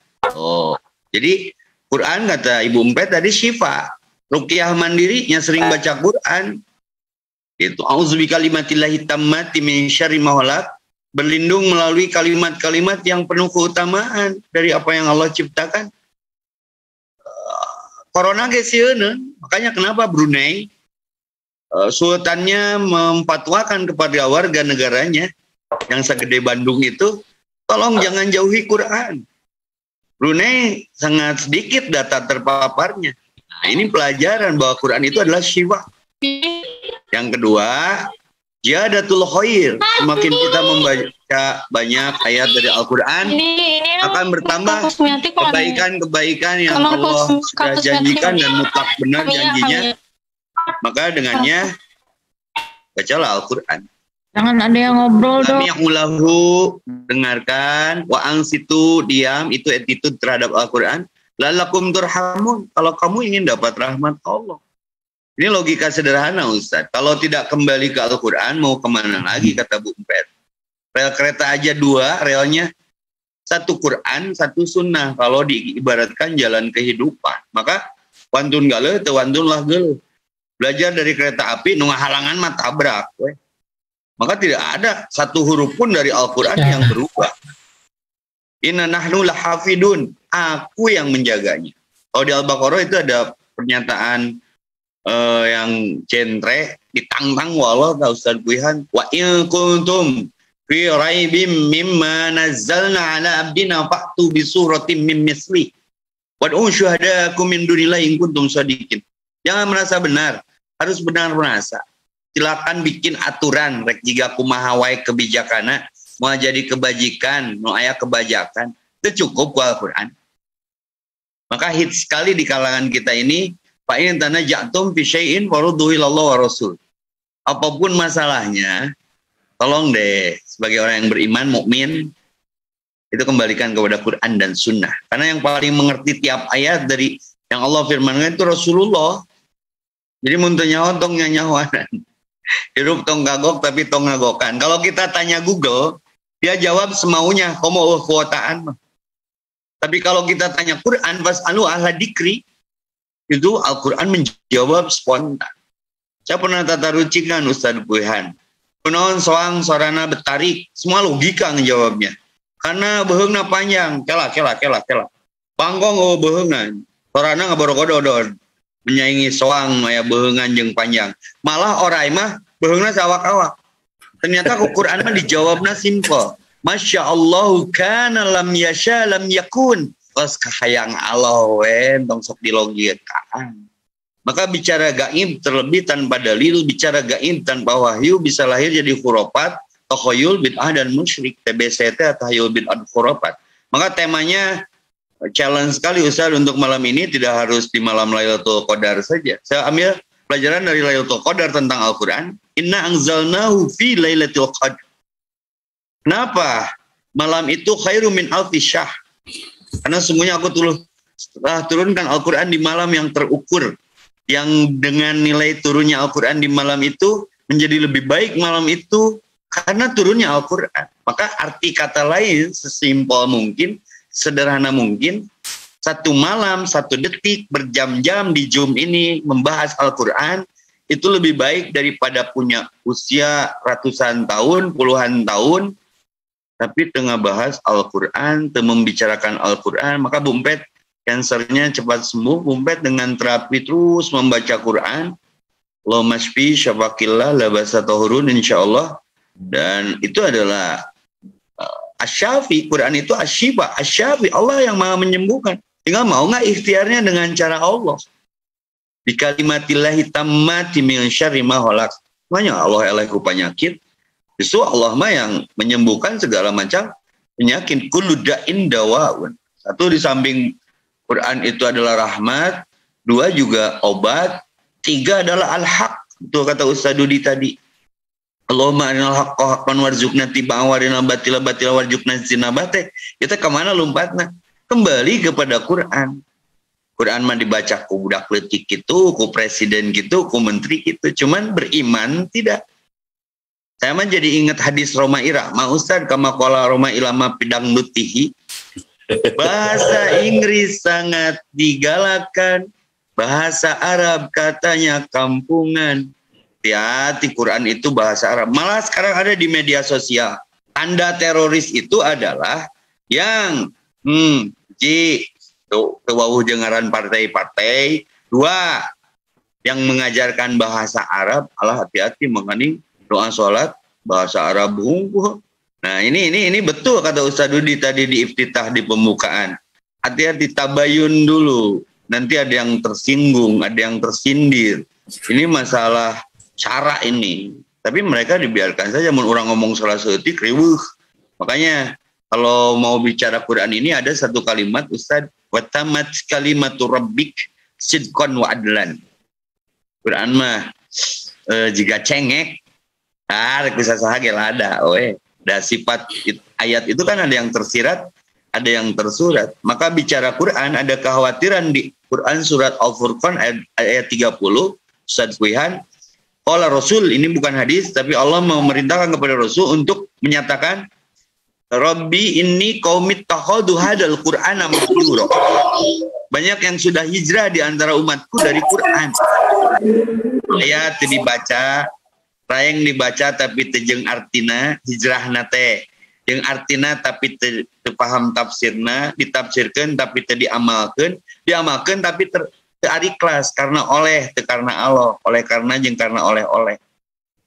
Jadi Quran kata Ibu Empet tadi syifa. Ruqyah mandiri yang sering baca Quran itu auzubi kalimatillahi tammati min syarri ma khalaq, berlindung melalui kalimat-kalimat yang penuh keutamaan dari apa yang Allah ciptakan. Corona gesieun, makanya kenapa Brunei sultannya memfatwakan kepada warga negaranya yang segede Bandung itu, tolong jangan jauhi Quran. Brunei sangat sedikit data terpaparnya. Nah, ini pelajaran bahwa Quran itu adalah syifa. Yang kedua, jihadatul khair. Semakin kita membaca banyak ayat dari Al-Quran, akan bertambah kebaikan-kebaikan yang Allah sudah janjikan dan mutlak benar janjinya. Maka dengannya, bacalah Al-Quran. Jangan ada yang ngobrol dong. Sami'ulahu, dengarkan. Wa angsitu, diam. Itu attitude terhadap Al-Quran. Lalakum turhamun, kalau kamu ingin dapat rahmat Allah. Ini logika sederhana Ustaz. Kalau tidak kembali ke Al-Quran, mau kemana lagi, kata Bu Empet. Rel kereta aja 2, relnya 1 Quran, 1 sunnah. Kalau diibaratkan jalan kehidupan. Maka wantun gale, wantun lah gale. Belajar dari kereta api, nunggu halangan mah tabrak. Maka tidak ada 1 huruf pun dari Al-Quran yang berubah. Inna nahnu lahafidun. Aku yang menjaganya. Kalau di Al-Baqarah itu ada pernyataan yang centre, ditantang walau tak Ustaz Kuihan. Wa in kuntum fi raibim mimma nazzalna ala abdina fa'tu bi suratin min misli. Wad'u syuhadakum min dunillahi in kuntum shadiqin. Jangan merasa benar, harus benar merasa. Silakan bikin aturan rek jiga kumaha wae kebijakana, mau jadi kebajikan, mau aya kebajakan. Itu cukup ku Al-Qur'an. Maka hits sekali di kalangan kita ini, fa in tanaja'tum fi syai'in farudduhu ilallah wa rasul. Apapun masalahnya, tolong deh sebagai orang yang beriman, mukmin, itu kembalikan kepada Quran dan Sunnah. Karena yang paling mengerti tiap ayat dari yang Allah firmankan itu Rasulullah. Jadi muntah nyawa tong nyanyawanan. Hirup tong gagok tapi tong ngagokan. Kalau kita tanya Google, dia jawab semaunya, komo kuotaan. Tapi kalau kita tanya Quran, fas'alu ahla dikri, itu Al-Quran menjawab spontan. Saya pernah tatarucikan Ustaz Buihan. Kunaon soang sorana betarik, semua logika ngejawabnya. Karena beheungna panjang, kela. Pangkong oh beheungna, sorana ngaborokododon. Menyaingi soang aya beheungan jeung panjang. Malah orai mah beheungna sawak-awak. Ternyata Quran mah dijawabna simpel. Masya Allah kana lam yasha lam yakun. Pas kahayang Allah tong sok dilogikeun. Maka bicara gaib terlebih tanpa dalil, bicara gaib tanpa wahyu bisa lahir jadi khurafat, takhayul, bid'ah dan musyrik. TBCT atau takhayul bid'ah khurafat. Maka temanya challenge sekali Ustaz untuk malam ini, tidak harus di malam Lailatul Qadar saja. Saya ambil pelajaran dari Lailatul Qadar tentang Al-Quran. Inna anzalnahu fi Lailatul Qadar. Kenapa? Malam itu khairu min alfi syahr. Karena semuanya aku telah turunkan Al-Quran di malam yang terukur. Yang dengan nilai turunnya Al-Quran di malam itu menjadi lebih baik malam itu karena turunnya Al-Quran. Maka arti kata lain sesimpel mungkin, sederhana mungkin, satu malam, satu detik, berjam-jam di Zoom ini membahas Al-Quran, itu lebih baik daripada punya usia ratusan tahun, puluhan tahun, tapi tengah bahas Al-Quran, tengah membicarakan Al-Quran, maka Bumpet kansernya cepat sembuh. Bumpet dengan terapi terus membaca Quran, lo masfi syafakillah labasa tahurun insyaallah, dan itu adalah Asy-Syafi. Quran itu Asy-Syifa, Asy-Syafi, Allah yang Maha menyembuhkan. Tinggal mau nggak ikhtiarnya dengan cara Allah. Bi kalimatillahi tammati min syarri ma khalaq. Makanya Allah elehku penyakit. Justru Allah mah yang menyembuhkan segala macam penyakit. Kullu da'in dawaun. Satu, di samping Quran itu adalah rahmat, dua juga obat, tiga adalah al-haq. Itu kata Ustaz Dudi tadi. Allahumma arinal haqqa haqqan warzuqna tiba'an wa arinal batila batila warzuqna zinabate. Kita kemana lompatna? Kembali kepada Quran. Quran mah dibaca ku budak leutik gitu, ku presiden gitu, ku menteri gitu. Cuman beriman tidak. Saya mah jadi ingat hadis Roma Ira. Ma Ustaz kama qala Roma ilama pidang nutihi. Bahasa Inggris sangat digalakan. Bahasa Arab katanya kampungan. Hati-hati, Quran itu bahasa Arab. Malah sekarang ada di media sosial. Tanda teroris itu adalah yang kewauh jengaran partai-partai. Dua, yang mengajarkan bahasa Arab. Allah hati-hati mengenai doa sholat bahasa Arab hungkuh. Nah ini betul kata Ustaz Dudi tadi di iftitah, di pembukaan. Hati-hati, tabayun dulu. Nanti ada yang tersinggung, ada yang tersindir. Ini masalah cara ini, tapi mereka dibiarkan saja. Mun orang ngomong salah seetik riweuh. Makanya kalau mau bicara Quran ini ada satu kalimat Ustaz, wa tamat kalimatu rabbik sidqan wa adlan. Quran mah jika cengek bisa sahage lah ada ada sifat ayat itu kan ada yang tersirat, ada yang tersurat. Maka bicara Quran ada kekhawatiran di Quran surat Al-Furqan ayat 30 Ustaz Buihan. Allah Rasul, ini bukan hadis, tapi Allah memerintahkan kepada Rasul untuk menyatakan, Rabbi inni qaumit takhadu hadal Qur'ana mahjura. Banyak yang sudah hijrah di antara umatku dari Quran. Ayat dibaca, rayeng dibaca tapi tejeng artina, hijrah nate. Yang artina tapi paham tafsirna, ditafsirkan tapi diamalkan tapi ari kelas karena oleh karena Allah, oleh karena jeung karena oleh.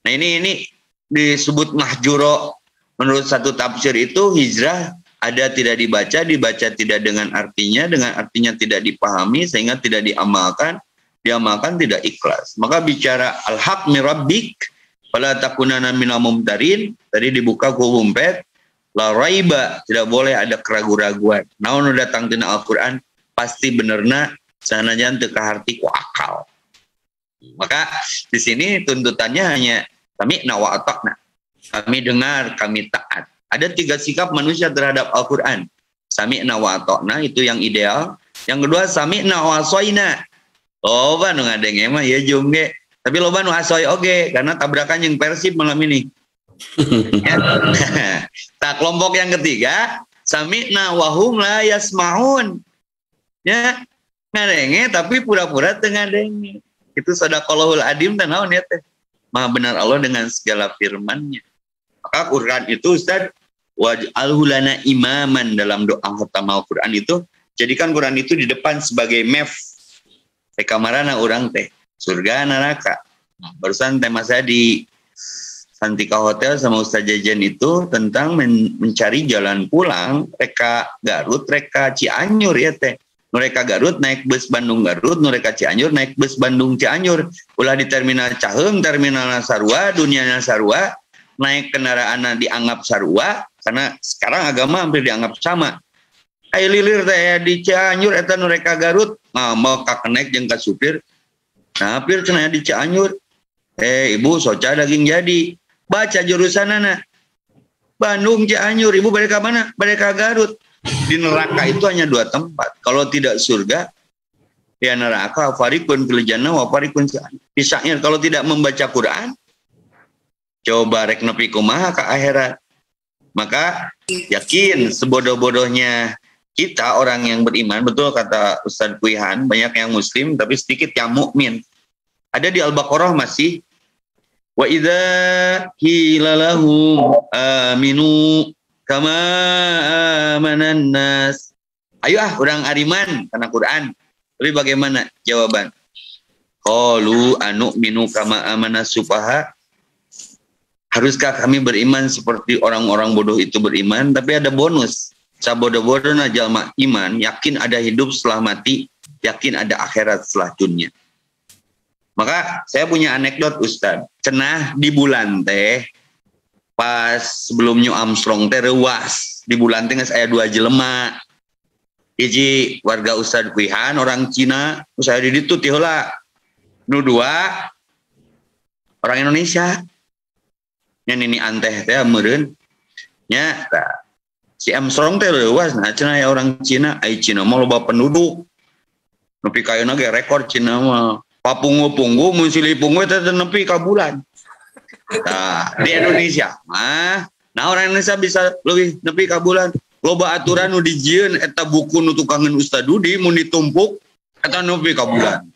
Nah ini disebut mahjuro. Menurut satu tafsir itu hijrah ada tidak dibaca tidak dengan artinya tidak dipahami sehingga tidak diamalkan tidak ikhlas. Maka bicara al-haq min rabbik fala takunanna minal mumtarin, tadi dibuka ku Bumpet, la raiba, tidak boleh ada keraguan-raguan. Naon datang tina Al-Qur'an pasti benerna sanajan teu kaharti ku akal. Maka di sini tuntutannya hanya sami'na wa ata'na. Kami dengar, kami taat. Ada 3 sikap manusia terhadap Al-Quran. Sami'na wa ata'na itu yang ideal. Yang kedua sami'na wa asoina. Loba nu ngadenge mah ya jumge. Tapi loba nu asoy oge karena tabrakan yang Persib malam ini. Ya. Tak kelompok yang ketiga sami'na wa hum la yasmaun. Ya, ngadenge tapi pura-pura teu ngadenge. Itu sadaqallahul adim dan naon ya teh. Maha benar Allah dengan segala firman-Nya. Maka Quran itu Ustaz waj'alhu lana imaman dalam doa khatam Al-Quran itu jadikan Quran itu di depan sebagai map. Kamarana orang teh surga neraka. Barusan tema saya di Santika Hotel sama Ustaz Jajan itu tentang mencari jalan pulang reka Garut, reka Cianjur ya teh. Mereka Garut naik bus Bandung Garut, mereka Cianjur naik bus Bandung Cianjur. Ulah di terminal Caheum, terminal Sarua, dunianya Sarua, naik kendaraan dianggap Sarua karena sekarang agama hampir dianggap sama. Ayo lilir teh di Cianjur eta mereka Garut, mau kakenek jeung ka supir. Nah, hampir cenah di Cianjur. Ibu soca daging jadi. Baca jurusanana. Bandung Cianjur, ibu balik ke mana? Balik ke Garut. Di neraka itu hanya 2 tempat. Kalau tidak surga, ya neraka, farikun fil jannah wa farikun pisahnya. Kalau tidak membaca Quran, coba rek nepi kumaha ka akhirat. Maka yakin sebodoh-bodohnya kita orang yang beriman, betul kata Ustaz Kuihan, banyak yang muslim tapi sedikit yang mukmin. Ada di Al-Baqarah masih wa idza qila lahum aminu kama amanan nas. Ayo orang ariman karena Quran. Tapi bagaimana jawaban? Qalu anu'minu kama amanas sufaha. Haruskah kami beriman seperti orang-orang bodoh itu beriman? Tapi ada bonus. Sabodoh-bodoh na jalma iman, yakin ada hidup setelah mati, yakin ada akhirat setelah dunia. Maka saya punya anekdot Ustaz. Cenah di bulan teh pas sebelum New Armstrong teh reuas di bulan teh geus aya 2 jelema. Hiji warga Ustaz Kuihan orang Cina, saya di ditu ti heula. Nu 2 orang Indonesia. Nya nini anteh teh meureun. Nya si Armstrong teh leuwas nah cenah aya orang Cina, ai Cina mah loba penduduk. Nepi ka ayeuna ge rekor Cina mah. Papunggu-punggu mun silipunggu teh nepi ka bulan. Nah, di Indonesia mah nah orang Indonesia bisa lebih nepi ka bulan. Loba aturan nu dijieun eta buku nu tukangan Ustaz Dudi mun ditumpuk eta nepi ka bulan.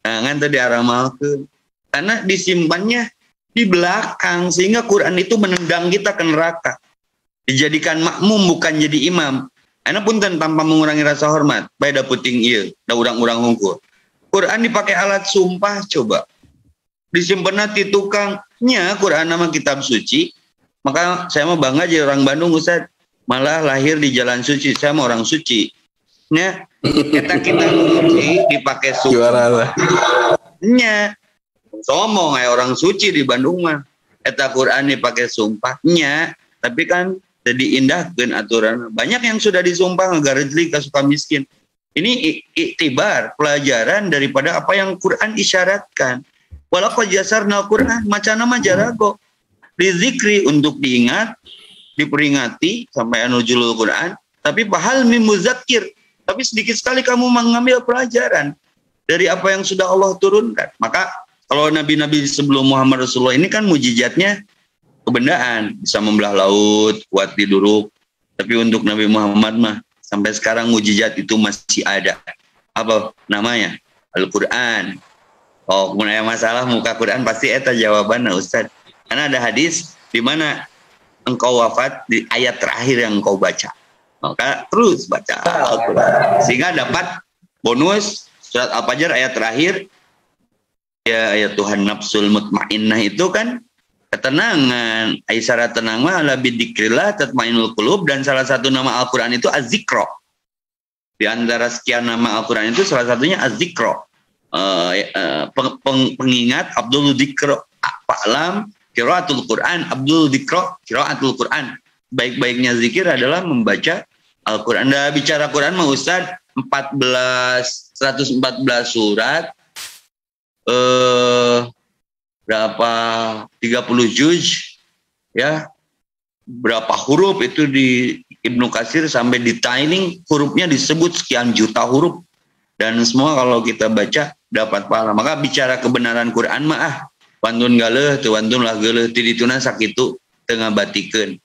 Nah, ngan teh diaramalkeun. Karena disimpannya di belakang sehingga Quran itu menendang kita ke neraka. Dijadikan makmum bukan jadi imam. Ana punten tanpa mengurangi rasa hormat, bae da puting ieu, da urang-urang hungkul. Quran dipakai alat sumpah coba. Disimpenna ti tukangnya Quran nama kitab suci. Maka saya mah bangga jadi orang Bandung Ustaz. Malah lahir di jalan suci, saya mah orang suci. Nya kita suci dipakai sumpah. Nya somong aya orang suci di Bandung mah. Eta Quran dipakai sumpahnya, tapi kan jadi indahkeun aturan. Banyak yang sudah disumpah ngagarejli ka suka miskin. Ini iktibar, pelajaran daripada apa yang Quran isyaratkan. Walaqad yasarnal Quran, macana mah jarago. Dizikri untuk diingat, diperingati sampai anujulul Quran, tapi bahal mim muzakkir. Tapi sedikit sekali kamu mengambil pelajaran dari apa yang sudah Allah turunkan. Maka kalau nabi-nabi sebelum Muhammad Rasulullah ini kan mujizatnya kebendaan, bisa membelah laut, kuat diduruk. Tapi untuk Nabi Muhammad mah sampai sekarang mujizat itu masih ada. Apa namanya? Al-Quran. Oh, kemudian masalah muka Quran pasti eta jawabannya Ustaz. Karena ada hadis di mana engkau wafat di ayat terakhir yang engkau baca. Maka terus baca Al-Quran. Sehingga dapat bonus surat Al-Fajr ayat terakhir. Ya ayat Tuhan nafsul mutmainnah itu kan ketenangan. Aisyara tenang mah ala bidzikrillah tatmainul qulub, dan salah satu nama Al-Qur'an itu Az-Zikra. Di antara sekian nama Al-Qur'an itu salah satunya Az-Zikra. Pengingat Abdul Dzikra. Fa'lam qiraatul Qur'an Abdul Dzikra qiraatul Qur'an. Baik-baiknya zikir adalah membaca Al-Qur'an. Anda bicara Quran mah Ustaz, 114 surat, berapa 30 juz, ya, berapa huruf itu di Ibnu Katsir sampai detailing hurufnya disebut sekian juta huruf, dan semua kalau kita baca dapat pahala. Maka bicara kebenaran Quran mah wantun galeh teu wantun lah geuleuh ti dituna sakitu teu ngabatikeun.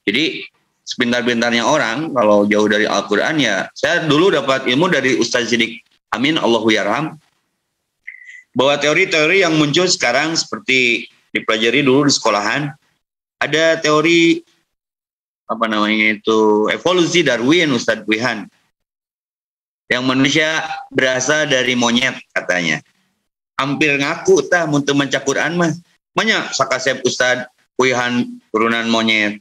Jadi sepintar-pintarnya orang kalau jauh dari Al-Quran, ya saya dulu dapat ilmu dari Ustaz Siddiq Amin, Allahu yarham, bahwa teori-teori yang muncul sekarang seperti dipelajari dulu di sekolahan, ada teori apa namanya itu evolusi Darwin, Ustadz Wihan, yang manusia berasal dari monyet katanya. Hampir ngaku tah mun teu maca Quran mah manya sakasep Ustadz Wihan turunan monyet.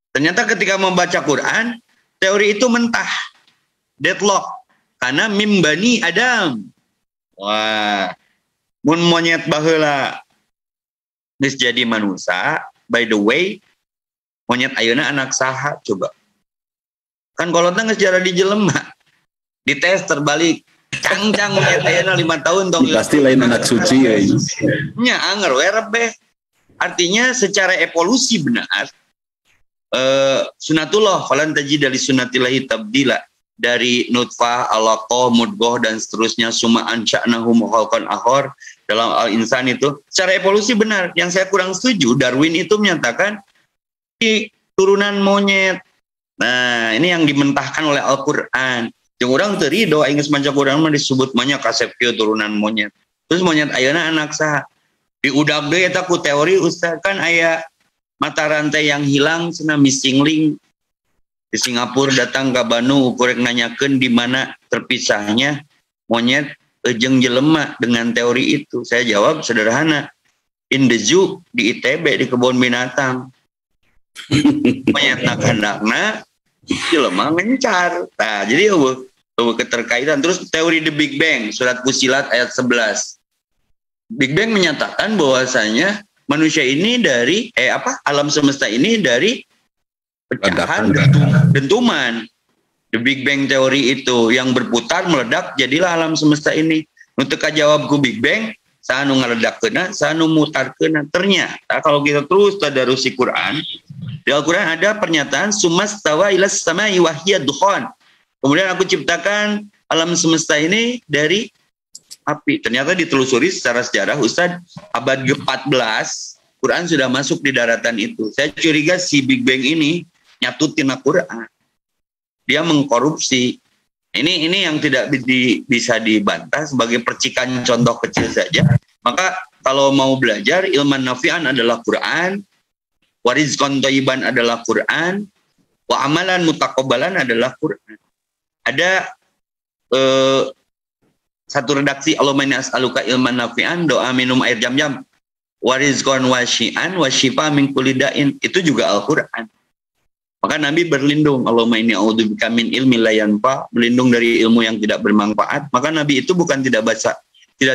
Ternyata ketika membaca Quran, teori itu mentah, deadlock, karena mim bani Adam. Wah, mun monyet baheula geus jadi manusia. By the way, monyet ayeuna anak saha coba? Kan kolotna geus jara dijelema. Dites terbalik. Cang-cang monyet ayeuna 5 tahun tong. Pasti lain anak suci ya. Nya anger we rebeh. Artinya secara evolusi benar. Sunatullah falan tajida li sunnatillahi tabdila, dari nutfah, alaqah, mudghah dan seterusnya, summa ansha'nahu khalqan akhar dalam Al-Insan itu secara evolusi benar. Yang saya kurang setuju, Darwin itu menyatakan di turunan monyet. Nah, ini yang dimentahkan oleh Al-Qur'an. Yang orang teu ridho aing geus maca Quran mah disebut manya kasep kieu turunan monyet. Terus monyet ayeuna anak saha? Diudag deui eta ku teori Ustaz, kan aya mata rantai yang hilang cenah missing link. Di Singapura datang ke Bandung ukurek nanyakeun di mana terpisahnya monyet jeung jelema dengan teori itu. Saya jawab sederhana, in the zoo di ITB di kebun binatang. Monyet nakandakna jelema ngencar. Nah, jadi keterkaitan. Terus teori The Big Bang, surat Fussilat ayat 11. Big Bang menyatakan bahwasanya manusia ini dari alam semesta ini dari pecahan dentuman. The Big Bang teori itu yang berputar meledak jadilah alam semesta ini. Untuk kajawab ku Big Bang, saanu ngaledakkeuna, saanu mutarkeuna. Ternyata kalau kita terus tadarusi Quran, di Al-Quran ada pernyataan sumastawa ilas samai wa hiya dukhan. Kemudian aku ciptakan alam semesta ini dari api. Ternyata ditelusuri secara sejarah, Ustaz, abad ke-14 Quran sudah masuk di daratan itu. Saya curiga si Big Bang ini nyatutin Al-Quran. Dia mengkorupsi. Ini yang tidak bisa dibantah sebagai percikan contoh kecil saja. Maka kalau mau belajar, ilman nafi'an adalah Quran, warizqan thayyiban adalah Quran, wa amalan mutaqabbalan adalah Quran. Ada satu redaksi, Allahumma inni as'aluka ilman nafi'an, doa minum air jam-jam, warizqan wasyi'an wasyifa min kulli da'in, itu juga Al-Quran. Maka Nabi berlindung, Allahumma inni a'udzubika min ilmin la yanfa, berlindung dari ilmu yang tidak bermanfaat. Maka Nabi itu bukan tidak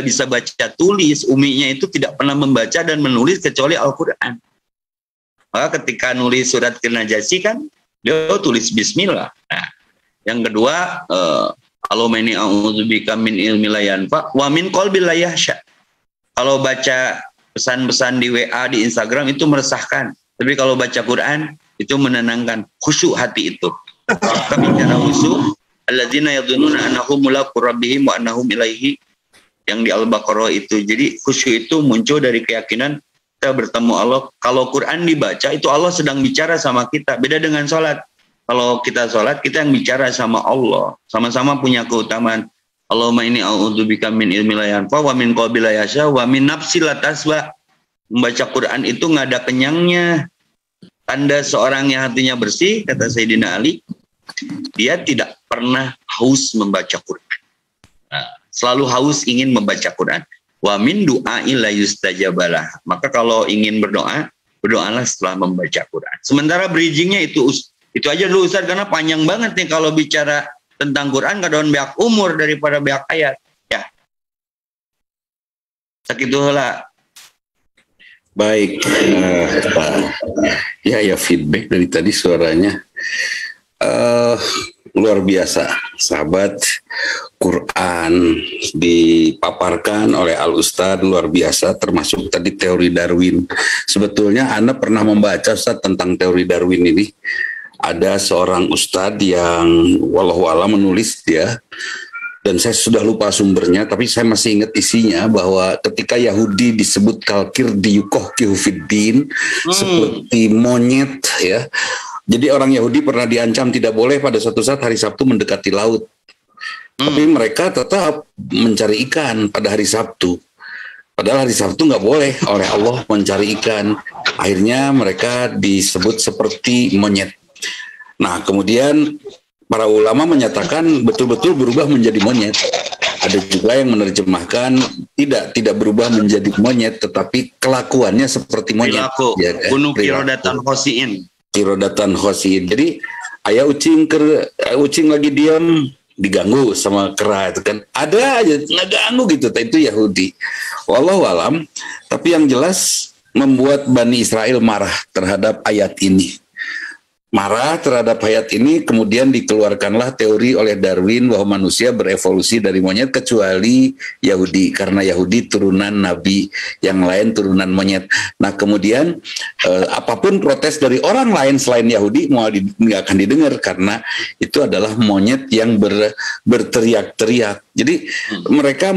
bisa baca tulis, uminya itu tidak pernah membaca dan menulis kecuali Al-Quran. Maka ketika nulis surat An-Najasyi kan dia tulis bismillah. Nah, yang kedua, Allahumma inni a'udzubika min ilmin la yanfa wa min qalbin la yahsha. Kalau baca pesan-pesan di WA, di Instagram itu meresahkan. Tapi kalau baca Quran itu menenangkan, khusyuk hati itu. Maka bicara khusyuk, alladzina yadhunnuna annahum mulaqu rabbihim wa annahum ilaihi, yang di Al-Baqarah itu. Jadi khusyuk itu muncul dari keyakinan kita bertemu Allah. Kalau Quran dibaca itu Allah sedang bicara sama kita. Beda dengan sholat. Kalau kita sholat, kita yang bicara sama Allah. Sama-sama punya keutamaan. Allahumma inni a'udzubika min ilmi la yanfa wa min qalbi la yasha wa min nafsi la tasba. Membaca Quran itu nggak ada kenyangnya. Tanda seorang yang hatinya bersih, kata Sayyidina Ali, dia tidak pernah haus membaca Quran. Nah, selalu haus ingin membaca Quran. Wa min du'a'i la yustajabalah. Maka kalau ingin berdoa, berdoalah setelah membaca Quran. Sementara bridgingnya itu aja dulu Ustaz, karena panjang banget nih kalau bicara tentang Quran, kadang beak umur daripada beak ayat. Ya. Sakitulah. Baik. Ya feedback dari tadi suaranya. luar biasa, sahabat. Quran dipaparkan oleh Al Ustadz luar biasa, termasuk tadi teori Darwin. Sebetulnya Anda pernah membaca Ustadz tentang teori Darwin ini. Ada seorang Ustadz yang wallahu a'lam menulis dia, dan saya sudah lupa sumbernya, tapi saya masih ingat isinya bahwa ketika Yahudi disebut kalkir diyukoh kihufiddin, seperti monyet ya. Jadi orang Yahudi pernah diancam tidak boleh pada suatu saat hari Sabtu mendekati laut. Tapi mereka tetap mencari ikan pada hari Sabtu. Padahal hari Sabtu nggak boleh oleh Allah mencari ikan. Akhirnya mereka disebut seperti monyet. Nah kemudian para ulama menyatakan betul-betul berubah menjadi monyet. Ada juga yang menerjemahkan tidak berubah menjadi monyet, tetapi kelakuannya seperti monyet. Ya, bunuh kirodatan khosiin. Kirodatan khosiin. Jadi ayah ucing lagi diam, diganggu sama kera itu kan, ada aja ngeganggu gitu. Itu Yahudi. Wallahu alam. Tapi yang jelas membuat Bani Israel marah terhadap ayat ini. Marah terhadap ayat ini, kemudian dikeluarkanlah teori oleh Darwin bahwa manusia berevolusi dari monyet kecuali Yahudi, karena Yahudi turunan Nabi, yang lain turunan monyet. Nah kemudian apapun protes dari orang lain selain Yahudi nggak akan didengar, karena itu adalah monyet yang berteriak-teriak. Jadi mereka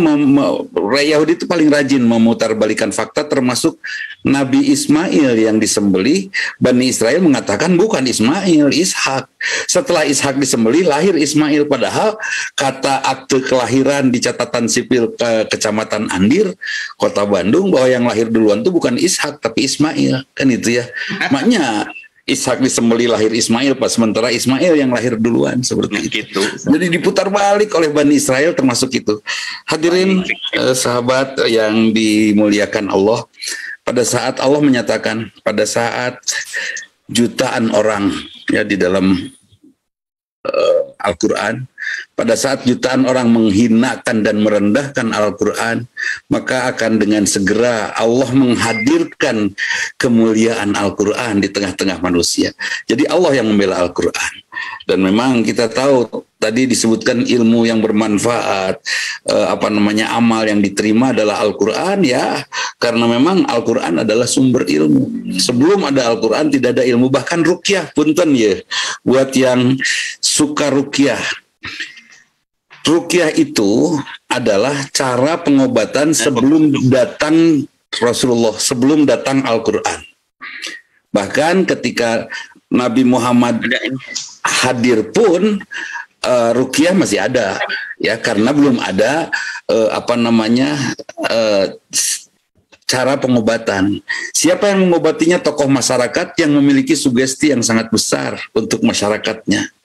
Yahudi itu paling rajin memutarbalikan fakta, termasuk Nabi Ismail yang disembelih. Bani Israel mengatakan bukan Ismail, Ishak. Setelah Ishak disembelih, lahir Ismail. Padahal kata akte kelahiran di catatan sipil Kecamatan Andir, Kota Bandung, bahwa yang lahir duluan itu bukan Ishak tapi Ismail. Kan itu ya. Makanya Ishak disembelih, lahir Ismail, pas sementara Ismail yang lahir duluan, seperti itu. Jadi diputar balik oleh Bani Israel, termasuk itu. Hadirin sahabat yang dimuliakan Allah, pada saat Allah menyatakan, pada saat jutaan orang ya di dalam Al-Quran, pada saat jutaan orang menghinakan dan merendahkan Al-Quran, maka akan dengan segera Allah menghadirkan kemuliaan Al-Quran di tengah-tengah manusia. Jadi Allah yang membela Al-Quran. Dan memang kita tahu tadi disebutkan ilmu yang bermanfaat, amal yang diterima adalah Al-Quran ya, karena memang Al-Quran adalah sumber ilmu. Sebelum ada Al-Quran tidak ada ilmu, bahkan ruqyah punten ya, buat yang suka ruqyah. Ruqyah itu adalah cara pengobatan sebelum datang Rasulullah, sebelum datang Al-Quran. Bahkan ketika Nabi Muhammad hadir pun ruqyah masih ada ya, karena belum ada cara pengobatan. Siapa yang mengobatinya? Tokoh masyarakat yang memiliki sugesti yang sangat besar untuk masyarakatnya.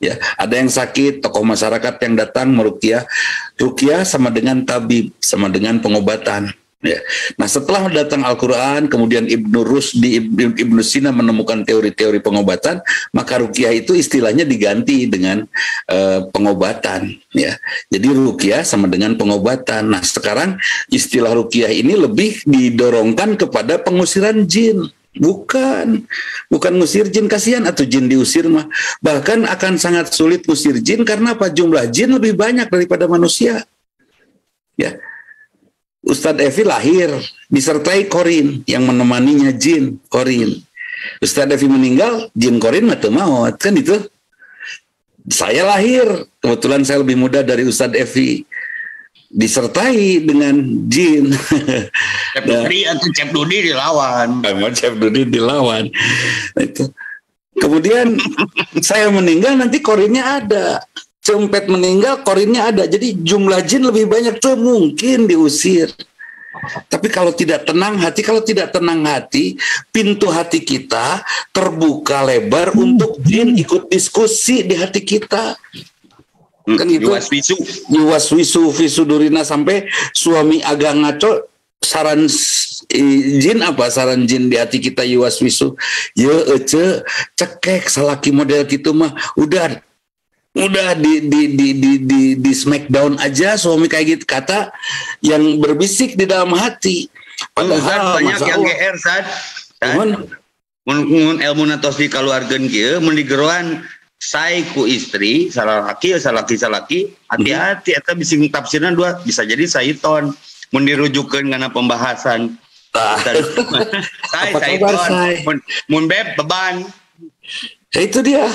Ya, ada yang sakit, tokoh masyarakat yang datang meruqyah. Ruqyah sama dengan tabib, sama dengan pengobatan. Ya. Nah setelah datang Al-Quran, kemudian Ibnu Rusdi, Ibnu Sina menemukan teori-teori pengobatan, maka ruqyah itu istilahnya diganti dengan pengobatan. Ya. Jadi ruqyah sama dengan pengobatan. Nah sekarang istilah ruqyah ini lebih didorongkan kepada pengusiran jin. Bukan ngusir jin, kasihan atau jin diusir mah. Bahkan akan sangat sulit ngusir jin, karena apa? Jumlah jin lebih banyak daripada manusia. Ya. Ustadz Evi lahir disertai korin yang menemaninya jin korin. Ustadz Evi meninggal, jin korin mah teu maot, kan itu. Saya lahir, kebetulan saya lebih muda dari Ustadz Evi, disertai dengan jin. Cep Dudi atau Cep Dudi dilawan. Cep Dudi dilawan. Itu. Kemudian saya meninggal, nanti korinnya ada. Cempet meninggal, korinnya ada. Jadi jumlah jin lebih banyak, tuh mungkin diusir. Tapi kalau tidak tenang hati, pintu hati kita terbuka lebar untuk jin ikut diskusi di hati kita. Kan gitu. Yuwas wisu fisudurina, sampai suami agak ngaco, saran jin apa? Saran jin di hati kita yuwas wisu. Ya cekek salaki model gitu mah udah di smackdown aja suami kayak gitu, kata yang berbisik di dalam hati. Padahal banyak yang GR saat mun ilmu natos dikaluarkeun kieu mun digeroan saya ku istri salah laki hati-hati eta bisa tafsirna dua bisa jadi syaiton mun dirujukkeun kana pembahasan syaiton mun beb beban. Ya itu dia.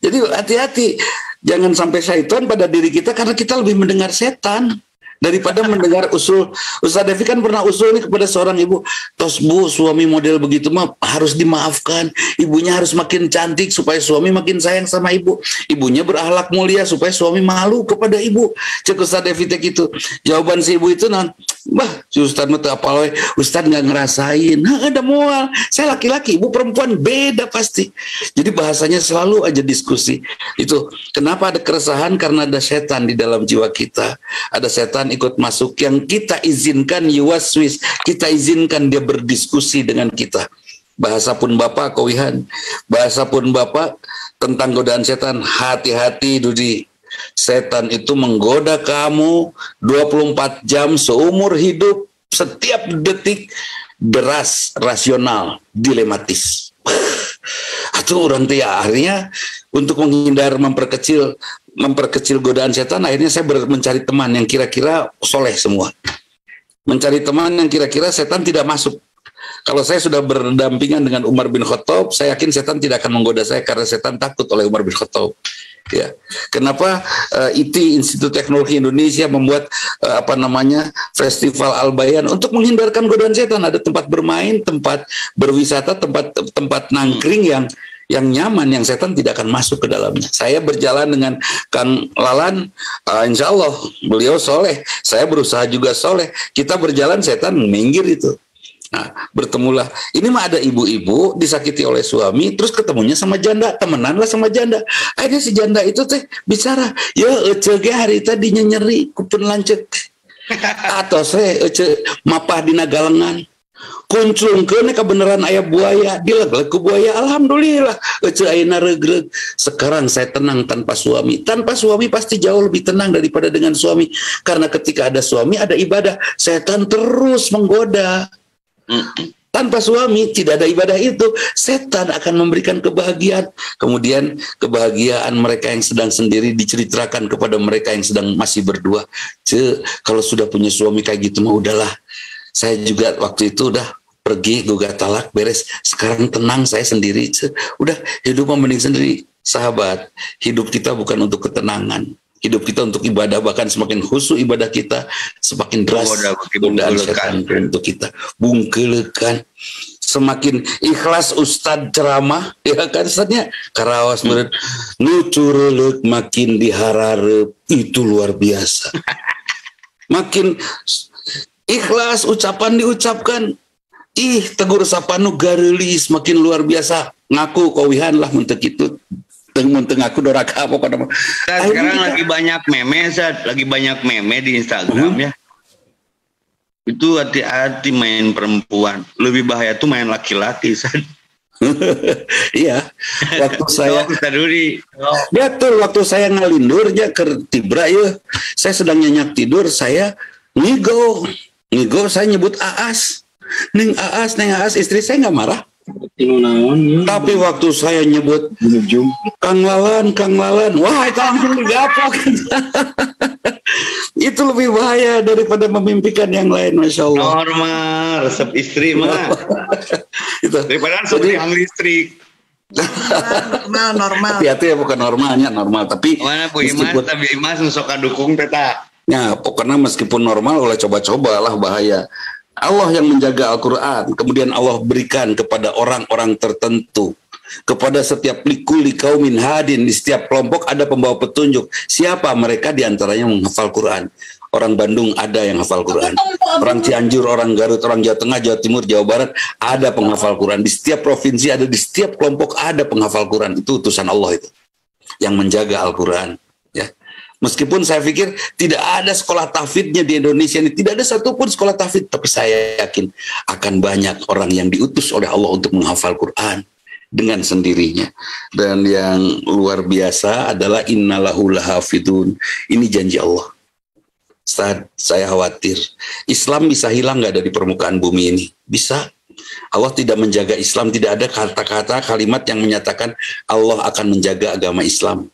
Jadi hati-hati jangan sampai syaitan pada diri kita karena kita lebih mendengar setan daripada mendengar usul. Ustaz Devi kan pernah usul nih kepada seorang ibu, tos bu suami model begitu mah harus dimaafkan, ibunya harus makin cantik supaya suami makin sayang sama ibu, ibunya berakhlak mulia supaya suami malu kepada ibu. Cek Ustaz Devi gitu. Jawaban si ibu itu bah si Ustaz mah teu apal we, Ustaz nggak ngerasain. Ada mual, saya laki-laki, ibu perempuan beda pasti. Jadi bahasanya selalu aja diskusi. Itu kenapa ada keresahan, karena ada setan di dalam jiwa kita, ada setan ikut masuk yang kita izinkan yuwaswis, kita izinkan dia berdiskusi dengan kita. Bahasa pun Bapak Kowihan, bahasa pun Bapak tentang godaan setan. Hati-hati Dudi, setan itu menggoda kamu 24 jam seumur hidup, setiap detik, deras, rasional, dilematis. Atau orang tia akhirnya untuk menghindar memperkecil godaan setan, akhirnya saya mencari teman yang kira-kira soleh semua. Mencari teman yang kira-kira setan tidak masuk. Kalau saya sudah berdampingan dengan Umar bin Khattab, saya yakin setan tidak akan menggoda saya karena setan takut oleh Umar bin Khattab. Ya, kenapa ITI Institut Teknologi Indonesia membuat Festival Al-Bayan untuk menghindarkan godaan setan? Ada tempat bermain, tempat berwisata, tempat nangkring yang nyaman, yang setan tidak akan masuk ke dalamnya. Saya berjalan dengan Kang Lalan, insya Allah beliau soleh, saya berusaha juga soleh. Kita berjalan, setan minggir itu. Nah, bertemulah. Ini mah ada ibu-ibu disakiti oleh suami, terus ketemunya sama janda, temenanlah sama janda. Akhirnya si janda itu teh bicara, ya ece ge hari tadi nyeri kupun lancet, atau saya ece mapah dina galengan, kunclungkeun kebenaran aya buaya, dileg-leg ku buaya, alhamdulillah ece ayeuna regreg. Sekarang saya tenang tanpa suami. Tanpa suami pasti jauh lebih tenang daripada dengan suami, karena ketika ada suami ada ibadah, setan terus menggoda. Tanpa suami tidak ada ibadah itu, setan akan memberikan kebahagiaan. Kemudian kebahagiaan mereka yang sedang sendiri diceritakan kepada mereka yang sedang masih berdua. Kalau sudah punya suami kayak gitu mah udahlah. Saya juga waktu itu udah pergi gugat talak, beres. Sekarang tenang, saya sendiri. Udah hidup mending sendiri. Sahabat, hidup kita bukan untuk ketenangan. Hidup kita untuk ibadah, bahkan semakin khusyuk ibadah kita, semakin deras godaan setan untuk kita. Bungkelekan. Semakin ikhlas Ustadz ceramah, ya kan Ustadznya, karawas meureun nucurleuk makin diharareup, itu luar biasa. Makin ikhlas ucapan diucapkan, tegur sapa nu gareulis makin luar biasa. Ngaku Kowihan lah mun teu kitu. Aku doraka apa pada sekarang lagi banyak meme di Instagram ya. Itu hati-hati main perempuan, lebih bahaya tuh main laki-laki. Iya, waktu saya betul waktu saya ngalindurnya ke Tibra ya, saya sedang nyenyak tidur, saya ngigo saya nyebut Aas, Neng Aas, istri saya nggak marah. Tapi waktu saya nyebut Kang Lalan, wah itu langsung digapok. Itu lebih bahaya daripada memimpikan yang lain, Masya Allah. Normal, resep istri mah. Daripada resep listrik. Normal. Hati-hati ya, bukan normalnya, normal. Tapi mana Bu Imas, tapi Imas nusok dukung peta. Ya, pokoknya meskipun normal, oleh coba-coba lah bahaya. Allah yang menjaga Al-Quran, kemudian Allah berikan kepada orang-orang tertentu, kepada setiap likuli kaumin hadin, di setiap kelompok ada pembawa petunjuk. Siapa mereka? Diantaranya menghafal Quran. Orang Bandung ada yang hafal Quran, orang Cianjur, orang Garut, orang Jawa Tengah, Jawa Timur, Jawa Barat ada penghafal Quran. Di setiap provinsi ada, di setiap kelompok ada penghafal Quran. Itu utusan Allah itu yang menjaga Al-Quran, ya. Meskipun saya pikir tidak ada sekolah tahfidnya di Indonesia ini, tidak ada satupun sekolah tahfidz, tapi saya yakin akan banyak orang yang diutus oleh Allah untuk menghafal Quran dengan sendirinya. Dan yang luar biasa adalah innalahu lahafidun. Ini janji Allah. Saya khawatir Islam bisa hilang nggak dari permukaan bumi ini? Bisa, Allah tidak menjaga Islam, tidak ada kata-kata kalimat yang menyatakan Allah akan menjaga agama Islam.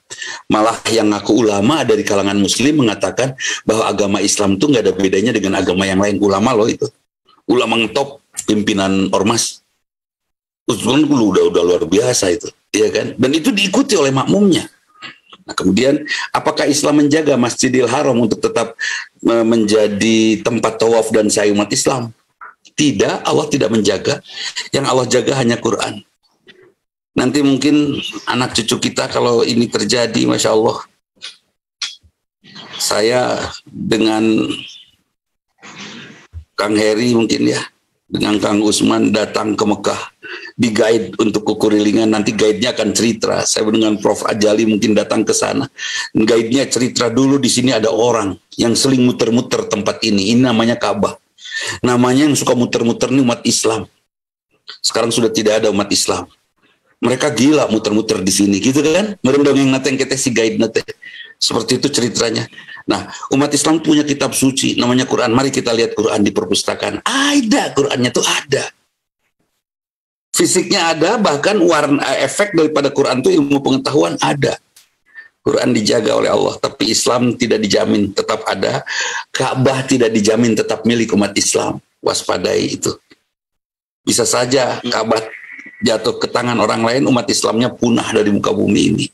Malah yang ngaku ulama dari kalangan muslim mengatakan bahwa agama Islam itu nggak ada bedanya dengan agama yang lain. Ulama loh itu. Ulama ngetop pimpinan ormas. Udah luar biasa itu, ya kan? Dan itu diikuti oleh makmumnya. Nah, kemudian apakah Islam menjaga Masjidil Haram untuk tetap menjadi tempat tawaf dan sa'i umat Islam? Tidak, Allah tidak menjaga. Yang Allah jaga hanya Quran. Nanti mungkin anak cucu kita kalau ini terjadi, Masya Allah, saya dengan Kang Heri mungkin ya, dengan Kang Usman datang ke Mekah, di guide untuk kekurilingan, nanti guide-nya akan cerita. Saya dengan Prof. Ajali mungkin datang ke sana. Guide-nya cerita dulu di sini ada orang yang seling muter-muter tempat ini. Ini namanya Ka'bah. Namanya yang suka muter-muter ini umat Islam. Sekarang sudah tidak ada umat Islam. Mereka gila muter-muter di sini, gitu kan? Merendong yang nateng kita si guide nate. Seperti itu ceritanya. Nah, umat Islam punya kitab suci, namanya Quran. Mari kita lihat Quran di perpustakaan. Ada, Qurannya tuh ada. Fisiknya ada, bahkan warna efek daripada Quran itu ilmu pengetahuan ada. Quran dijaga oleh Allah, tapi Islam tidak dijamin tetap ada. Ka'bah tidak dijamin tetap milik umat Islam. Waspadai itu. Bisa saja Ka'bah jatuh ke tangan orang lain, umat Islamnya punah dari muka bumi ini.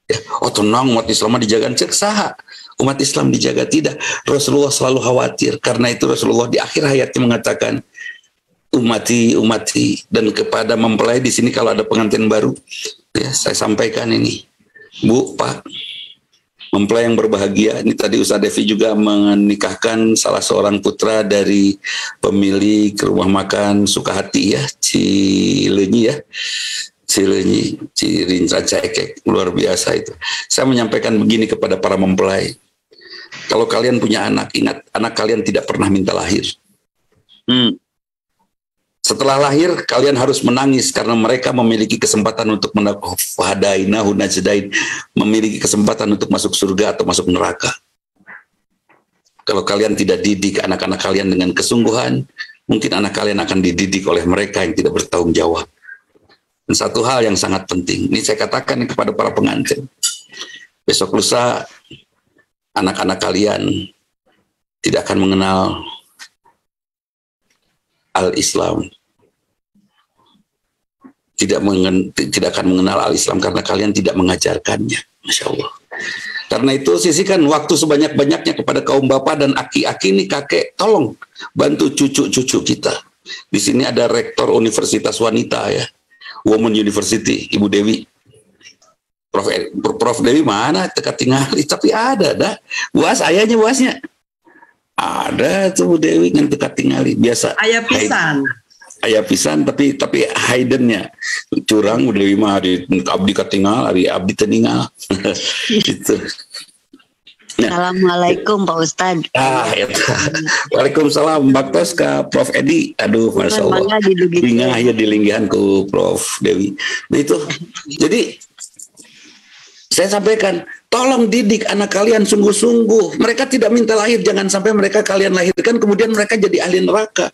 Ya, oh tenang, umat Islam dijaga, cek saha. Umat Islam dijaga, tidak. Rasulullah selalu khawatir, karena itu Rasulullah di akhir hayatnya mengatakan, umati, dan kepada mempelai di sini kalau ada pengantin baru, ya saya sampaikan ini. Bu, Pak, mempelai yang berbahagia. Ini tadi Ustaz Devi juga menikahkan salah seorang putra dari pemilik rumah makan Sukahati ya, Cileunyi ya. Cileunyi, Cirinca Cekek, luar biasa itu. Saya menyampaikan begini kepada para mempelai. Kalau kalian punya anak, ingat anak kalian tidak pernah minta lahir. Setelah lahir, kalian harus menangis karena mereka memiliki kesempatan untuk memiliki kesempatan untuk masuk surga atau masuk neraka. Kalau kalian tidak didik anak-anak kalian dengan kesungguhan, mungkin anak kalian akan dididik oleh mereka yang tidak bertanggung jawab. Dan satu hal yang sangat penting, ini saya katakan kepada para pengantin. Besok lusa, anak-anak kalian tidak akan mengenal al-Islam. Tidak akan mengenal al-Islam karena kalian tidak mengajarkannya. Masya Allah. Karena itu sisihkan waktu sebanyak-banyaknya kepada kaum bapak dan aki-aki ini, kakek, tolong bantu cucu-cucu kita. Di sini ada rektor Universitas Wanita ya, Women University, Ibu Dewi. Prof. Dewi mana? Teka tinggali, tapi ada dah. Buas ayahnya buasnya. Ada tuh Bu Dewi yang teka tinggali biasa. Ayah pisan. Ayah pisan tapi Haydennya curang udah lima hari abdi katingal hari abdi teningal gitu. Nah. Assalamualaikum Pak Ustad. Ya. Waalaikumsalam Mbak Toska, Prof Edi. Aduh Masya Allah bingah ya dilinggihan ku Prof Dewi. Nah itu jadi saya sampaikan, tolong didik anak kalian sungguh-sungguh. Mereka tidak minta lahir, jangan sampai mereka kalian lahirkan, kemudian mereka jadi ahli neraka.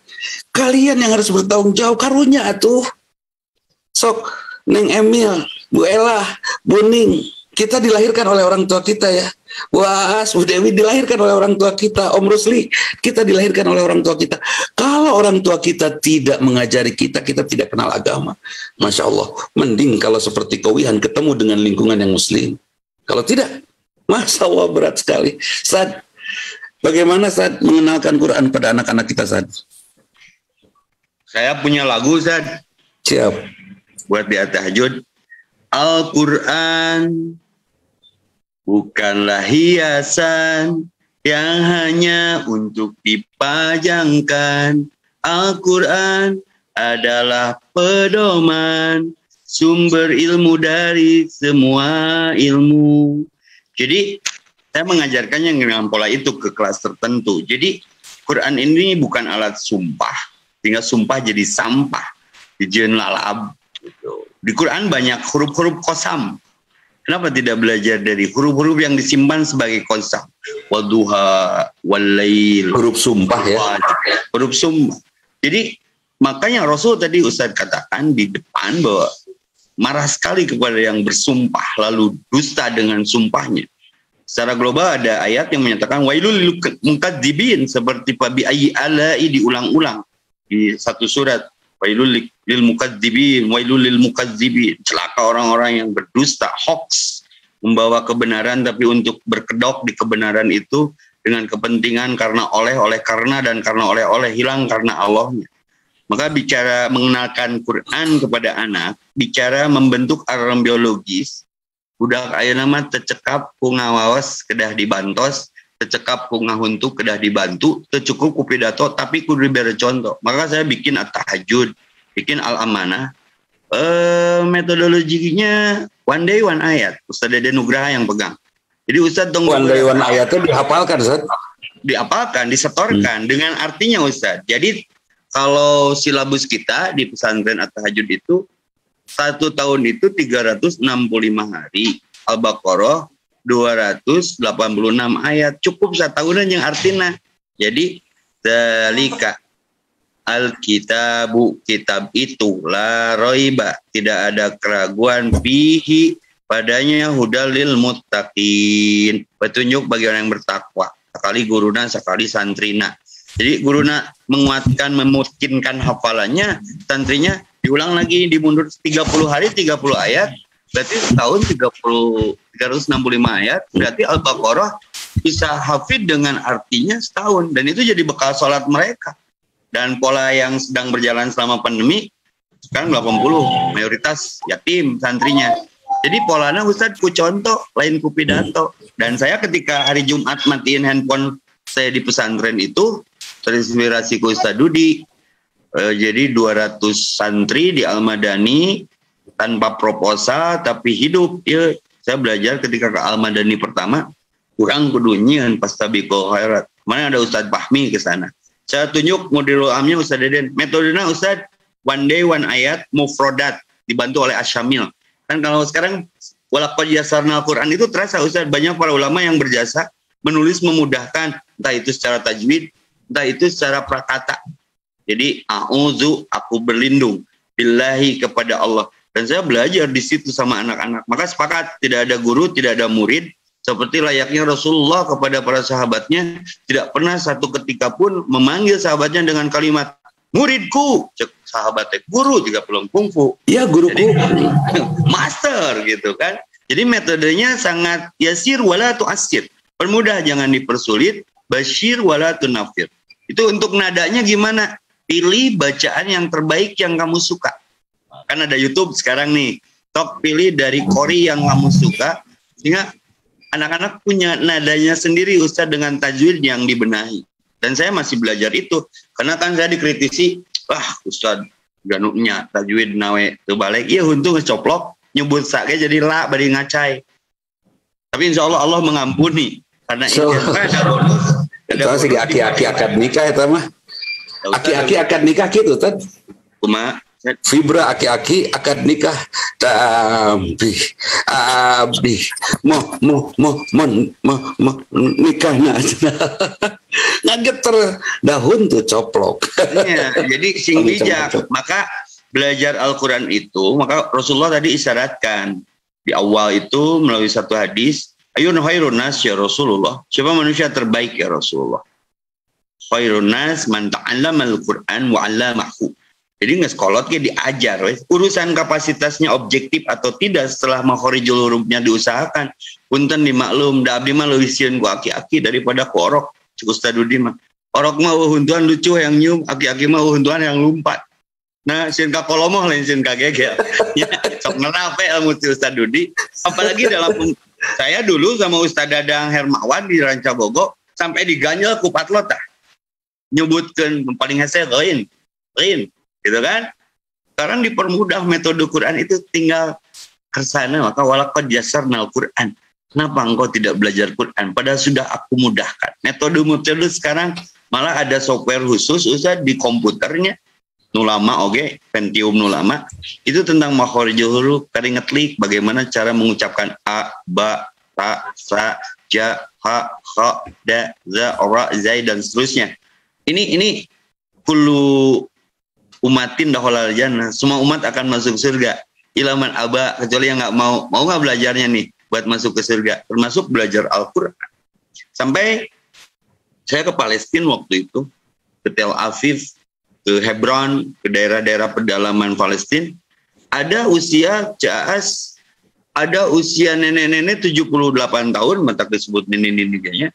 Kalian yang harus bertanggung jawab, karunya atuh. Sok, Neng Emil, Bu Ella, Bu Ning, kita dilahirkan oleh orang tua kita ya. Bu Aas, Bu Dewi dilahirkan oleh orang tua kita. Om Rusli, kita dilahirkan oleh orang tua kita. Kalau orang tua kita tidak mengajari kita, kita tidak kenal agama. Masya Allah, mending kalau seperti Kowihan ketemu dengan lingkungan yang muslim. Kalau tidak, Masya Allah berat sekali. Sad, bagaimana Sad mengenalkan Quran pada anak-anak kita Sad? Saya punya lagu Sad. Siap. Buat di tahajud. Al-Quran bukanlah hiasan yang hanya untuk dipajangkan. Al-Quran adalah pedoman, sumber ilmu dari semua ilmu. Jadi saya mengajarkannya dengan pola itu ke kelas tertentu. Jadi Quran ini bukan alat sumpah, tinggal sumpah jadi sampah, dijen lalab. Gitu. Di Quran banyak huruf-huruf qasam. Kenapa tidak belajar dari huruf-huruf yang disimpan sebagai qasam? Wadduha, walail. Huruf sumpah ya. Huruf sumpah. Jadi Makanya Rasul tadi Ustaz katakan di depan bahwa marah sekali kepada yang bersumpah lalu dusta dengan sumpahnya. Secara global ada ayat yang menyatakan wailul lil mukadzibin, seperti fabi ayyi ala'i diulang-ulang di satu surat. Wailul lil mukadzibin, wailul lil mukadzibin. Celaka orang-orang yang berdusta, hoax, membawa kebenaran tapi untuk berkedok di kebenaran itu dengan kepentingan karena karena dan karena oleh hilang karena Allahnya. Maka bicara mengenalkan Quran kepada anak, bicara membentuk alarm biologis, budak ayeuna mah tecekap ku ngawaos kedah dibantos, tecekap ku ngahuntuk kedah dibantu, teu cukup ku pidato tapi kudu dibere contoh. Maka saya bikin at-tahajud, bikin al-amanah. Metodologinya one day one ayat. Ustaz Dede Nugraha yang pegang. Jadi Ustaz dong one day one ayatnya dihafalkan, Ustaz. Diapalkan, disetorkan dengan artinya Ustaz. Jadi kalau silabus kita di pesantren at-tahajud itu 1 tahun itu 365 hari. Al-Baqarah 286 ayat. Cukup satahunan yang artinya. Jadi dzalika al-kitabu, kitab itu la raiba, tidak ada keraguan fihi, padanya hudal lil muttaqin, petunjuk bagi orang yang bertakwa. Sekali guruna, sekali santrina. Jadi guruna menguatkan, memungkinkan hafalannya, santrinya diulang lagi, dimundur 30 hari 30 ayat, berarti setahun 365 ayat, berarti Al-Baqarah bisa hafid dengan artinya setahun, dan itu jadi bekal sholat mereka. Dan pola yang sedang berjalan selama pandemi, sekarang 80, mayoritas yatim santrinya. Jadi polanya Ustadz ku contoh, lain ku pidato. Dan saya ketika hari Jumat matiin handphone saya di pesantren itu, terinspirasi ku Ustadz Dudi. Jadi 200 santri di Al-Madani, tanpa proposal, tapi hidup. Ya, saya belajar ketika ke Al-Madani pertama, kurang kudunyian pas tabiqul khairat. Mana ada Ustadz Fahmi ke sana. Saya tunjuk model amnya Ustadz Deden. Metodenya Ustadz, one day one ayat, mufrodat, dibantu oleh Asyamil. Kan kalau sekarang walaqad yassarnal Quran itu terasa Ustadz, banyak para ulama yang berjasa menulis memudahkan, entah itu secara tajwid, entah itu secara prakata. Jadi a'udzu, aku berlindung billahi, kepada Allah. Dan saya belajar di situ sama anak-anak. Maka sepakat, tidak ada guru, tidak ada murid, seperti layaknya Rasulullah kepada para sahabatnya, tidak pernah satu ketika pun memanggil sahabatnya dengan kalimat muridku, sahabatnya, guru juga belum kungfu. Iya, guruku. Jadi, master gitu kan. Jadi metodenya sangat yasir wala tu'assir. Permudah, jangan dipersulit. Basyir wala tunafir. Itu untuk nadanya gimana? Pilih bacaan yang terbaik yang kamu suka. Kan ada YouTube sekarang nih. Tok pilih dari kori yang kamu suka. Sehingga anak-anak punya nadanya sendiri Ustadz dengan tajwid yang dibenahi. Dan saya masih belajar itu. Karena kan saya dikritisi, Ustadz ganuknya tajwid nawe itu balik. Iya untung ngecoplok, nyebut saknya jadi la bari ngacai. Tapi insya Allah Allah mengampuni. Karena itu ada bonus. Itu sih aki-aki akad nikah itu mah. Aki-aki akad nikah gitu Tad. Cuma Fibra aki-aki akad nikah tapi abdi mau nikahnya ngageter dahun tuh coplok. Ya, jadi sing bijak. Maka belajar Al-Quran itu, maka Rasulullah tadi isyaratkan di awal itu melalui satu hadis, ayun khairun nas ya Rasulullah, siapa manusia terbaik ya Rasulullah? Khairun nas man ta'allama al-Quran wa 'allamahu. Jadi ngesekolot kayak diajar, wes. Urusan kapasitasnya objektif atau tidak setelah makhorijul hurufnya diusahakan. Punten dimaklum, da abdi mah leuwih sieun ku aki-aki daripada ku orok. Cuk Ustaz Dudi mah. Orok mah huntuan lucu yang nyium, aki-aki mah huntuan yang lumpat. Nah, sieun ka kolomoh lain sieun ka gegel. Ya, sok nerape ilmu Ustaz Dudi. Apalagi dalam saya dulu sama Ustaz Dadang Hermawan di Ranca Bogo sampai diganjel ku patlot tah. Nyebutkeun paling hese lain. Gitu kan? Sekarang dipermudah metode Quran itu tinggal kesana, maka walaqad yassarnal Quran. Kenapa engkau tidak belajar Quran? Padahal sudah aku mudahkan. Metode sekarang malah ada software khusus Ustaz di komputernya. Nulama Pentium Nulama. Itu tentang makhorijul huruf, kali ngetlik bagaimana cara mengucapkan a, ba, ta, sa, ja, ha, kha, da, za, ra, zai dan seterusnya. Ini kullu umatin dakhalal jannah. Semua umat akan masuk surga. Ilaman aba, kecuali yang nggak mau nggak belajarnya nih buat masuk ke surga, termasuk belajar Al-Quran. Sampai saya ke Palestina waktu itu, ke Tel Aviv, ke Hebron, ke daerah-daerah pedalaman Palestina, ada usia caas, ada usia nenek-nenek 78 tahun, mata disebut nenek-neneknya,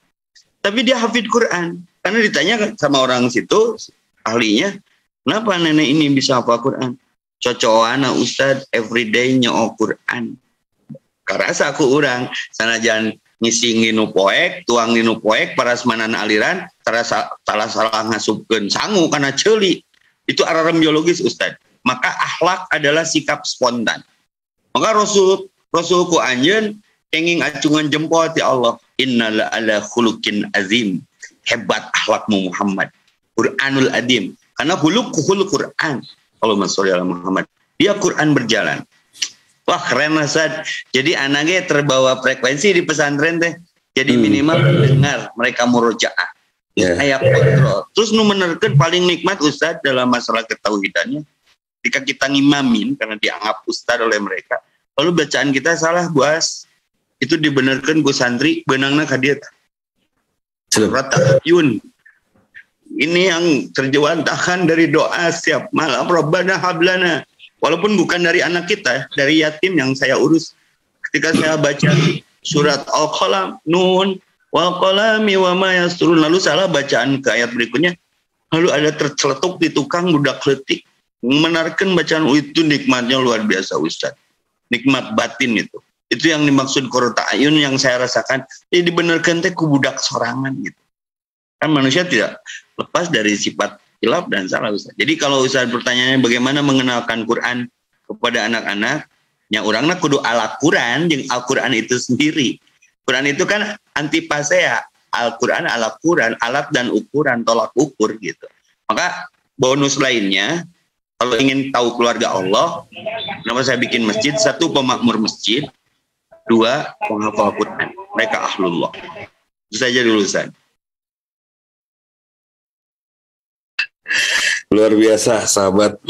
tapi dia hafid Quran. Karena ditanya sama orang situ, ahlinya, kenapa nenek ini bisa hafal Quran? Cocoana Ustad everyday nyo Quran. Karena aku orang sanajan ngisi nginu poek, tuang nginu poek parasmanan aliran salah ngasupkeun sangu karena ceuli. Itu ararem biologis Ustad. Maka akhlak adalah sikap spontan. Maka Rasul ku anjeun kenging acungan jempol ti Allah. Innala ala khuluqin azim. Hebat akhlakmu Muhammad. Quranul adim. Karena khuluqul Quran. Allahumma sholli ala Muhammad. Dia Quran berjalan. Wah keren Ustaz. Jadi anaknya terbawa frekuensi di pesantren teh. Jadi minimal dengar mereka murojaah. Ayat kontrol. Terus nu menerken paling nikmat Ustaz dalam masalah ketauhidannya. Ketika kita ngimamin karena dianggap Ustaz oleh mereka. Lalu bacaan kita salah buas. Itu dibenarkan ku santri benangna ka dieu. Surat Tahyun. Ini yang terjewantahkan dari doa setiap malam. Rabbana hablana. Walaupun bukan dari anak kita, dari yatim yang saya urus. Ketika saya baca surat Al-Qalam, Nun, wal qalami wa ma yasturun. Lalu salah bacaan ke ayat berikutnya. Lalu ada terceletuk di tukang budak letik. Menarikkan bacaan itu nikmatnya luar biasa Ustaz. Nikmat batin itu. Itu yang dimaksud qurrata ayun yang saya rasakan. Jadi dibenarkan teh ku budak sorangan gitu. Kan manusia tidak lepas dari sifat hilaf dan salah Ustaz. Jadi kalau Ustaz pertanyaannya bagaimana mengenalkan Quran kepada anak-anak, ya orangnya kudu ala Quran, yang Al-Quran itu sendiri. Quran itu kan antipasea, Al-Quran ala Quran, alat dan ukuran, tolak ukur gitu. Maka bonus lainnya, kalau ingin tahu keluarga Allah, kenapa saya bikin masjid? 1, pemakmur masjid. 2, penghafal Quran. Mereka ahlullah. Itu saja dulu Ustaz. Luar biasa sahabat.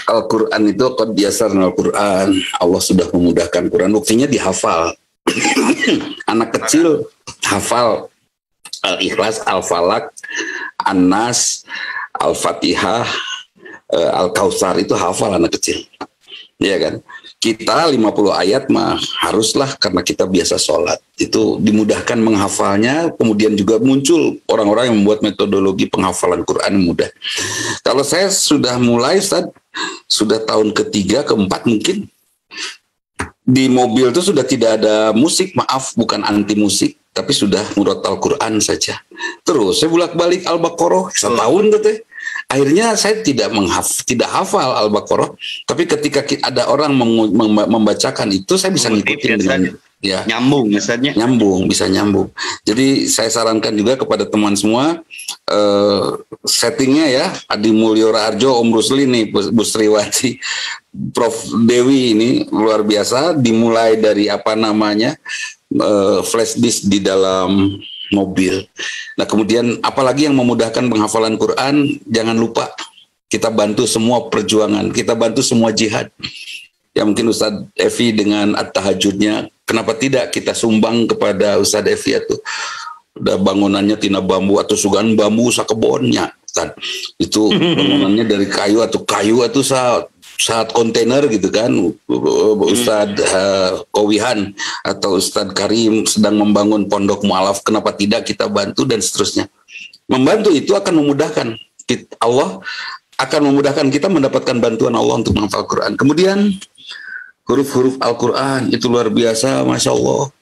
Al-Quran itu qad yasarna Al-Quran. Allah sudah memudahkan Quran. Buktinya dihafal. Anak kecil hafal Al-Ikhlas, Al-Falak, An-Nas, Al-Fatihah, Al-Kautsar, itu hafal anak kecil. Iya kan? Kita 50 ayat mah haruslah karena kita biasa sholat. Itu dimudahkan menghafalnya, kemudian juga muncul orang-orang yang membuat metodologi penghafalan Quran mudah. Kalau saya sudah mulai, Ustaz, sudah tahun ketiga, keempat mungkin. Di mobil itu sudah tidak ada musik, maaf bukan anti musik, tapi sudah murotal Quran saja. Terus saya bolak-balik Al-Baqarah, setahun tuh teh. Akhirnya saya tidak hafal Al-Baqarah, tapi ketika ada orang membacakan itu, saya bisa ngikutin dengan ya, nyambung misalnya. Bisa nyambung. Jadi saya sarankan juga kepada teman semua, settingnya ya, Adi Mulyo Raharjo, Om Rusli nih, Bu Sriwati, Prof Dewi ini luar biasa. Dimulai dari flash disk di dalam mobil. Nah kemudian apalagi yang memudahkan penghafalan Quran, jangan lupa kita bantu semua perjuangan, kita bantu semua jihad. Ya mungkin Ustadz Evi dengan at-tahajudnya, kenapa tidak kita sumbang kepada Ustadz Evi itu. Udah bangunannya tina bambu atau sugan bambu sakebonnya. Itu bangunannya dari kayu atau saat kontainer gitu kan. Ustadz Kowihan atau Ustadz Karim sedang membangun pondok mu'alaf, kenapa tidak kita bantu dan seterusnya. Membantu itu akan memudahkan Allah akan memudahkan kita mendapatkan bantuan Allah untuk menghafal Quran. Kemudian huruf-huruf Al-Quran itu luar biasa, Masya Allah.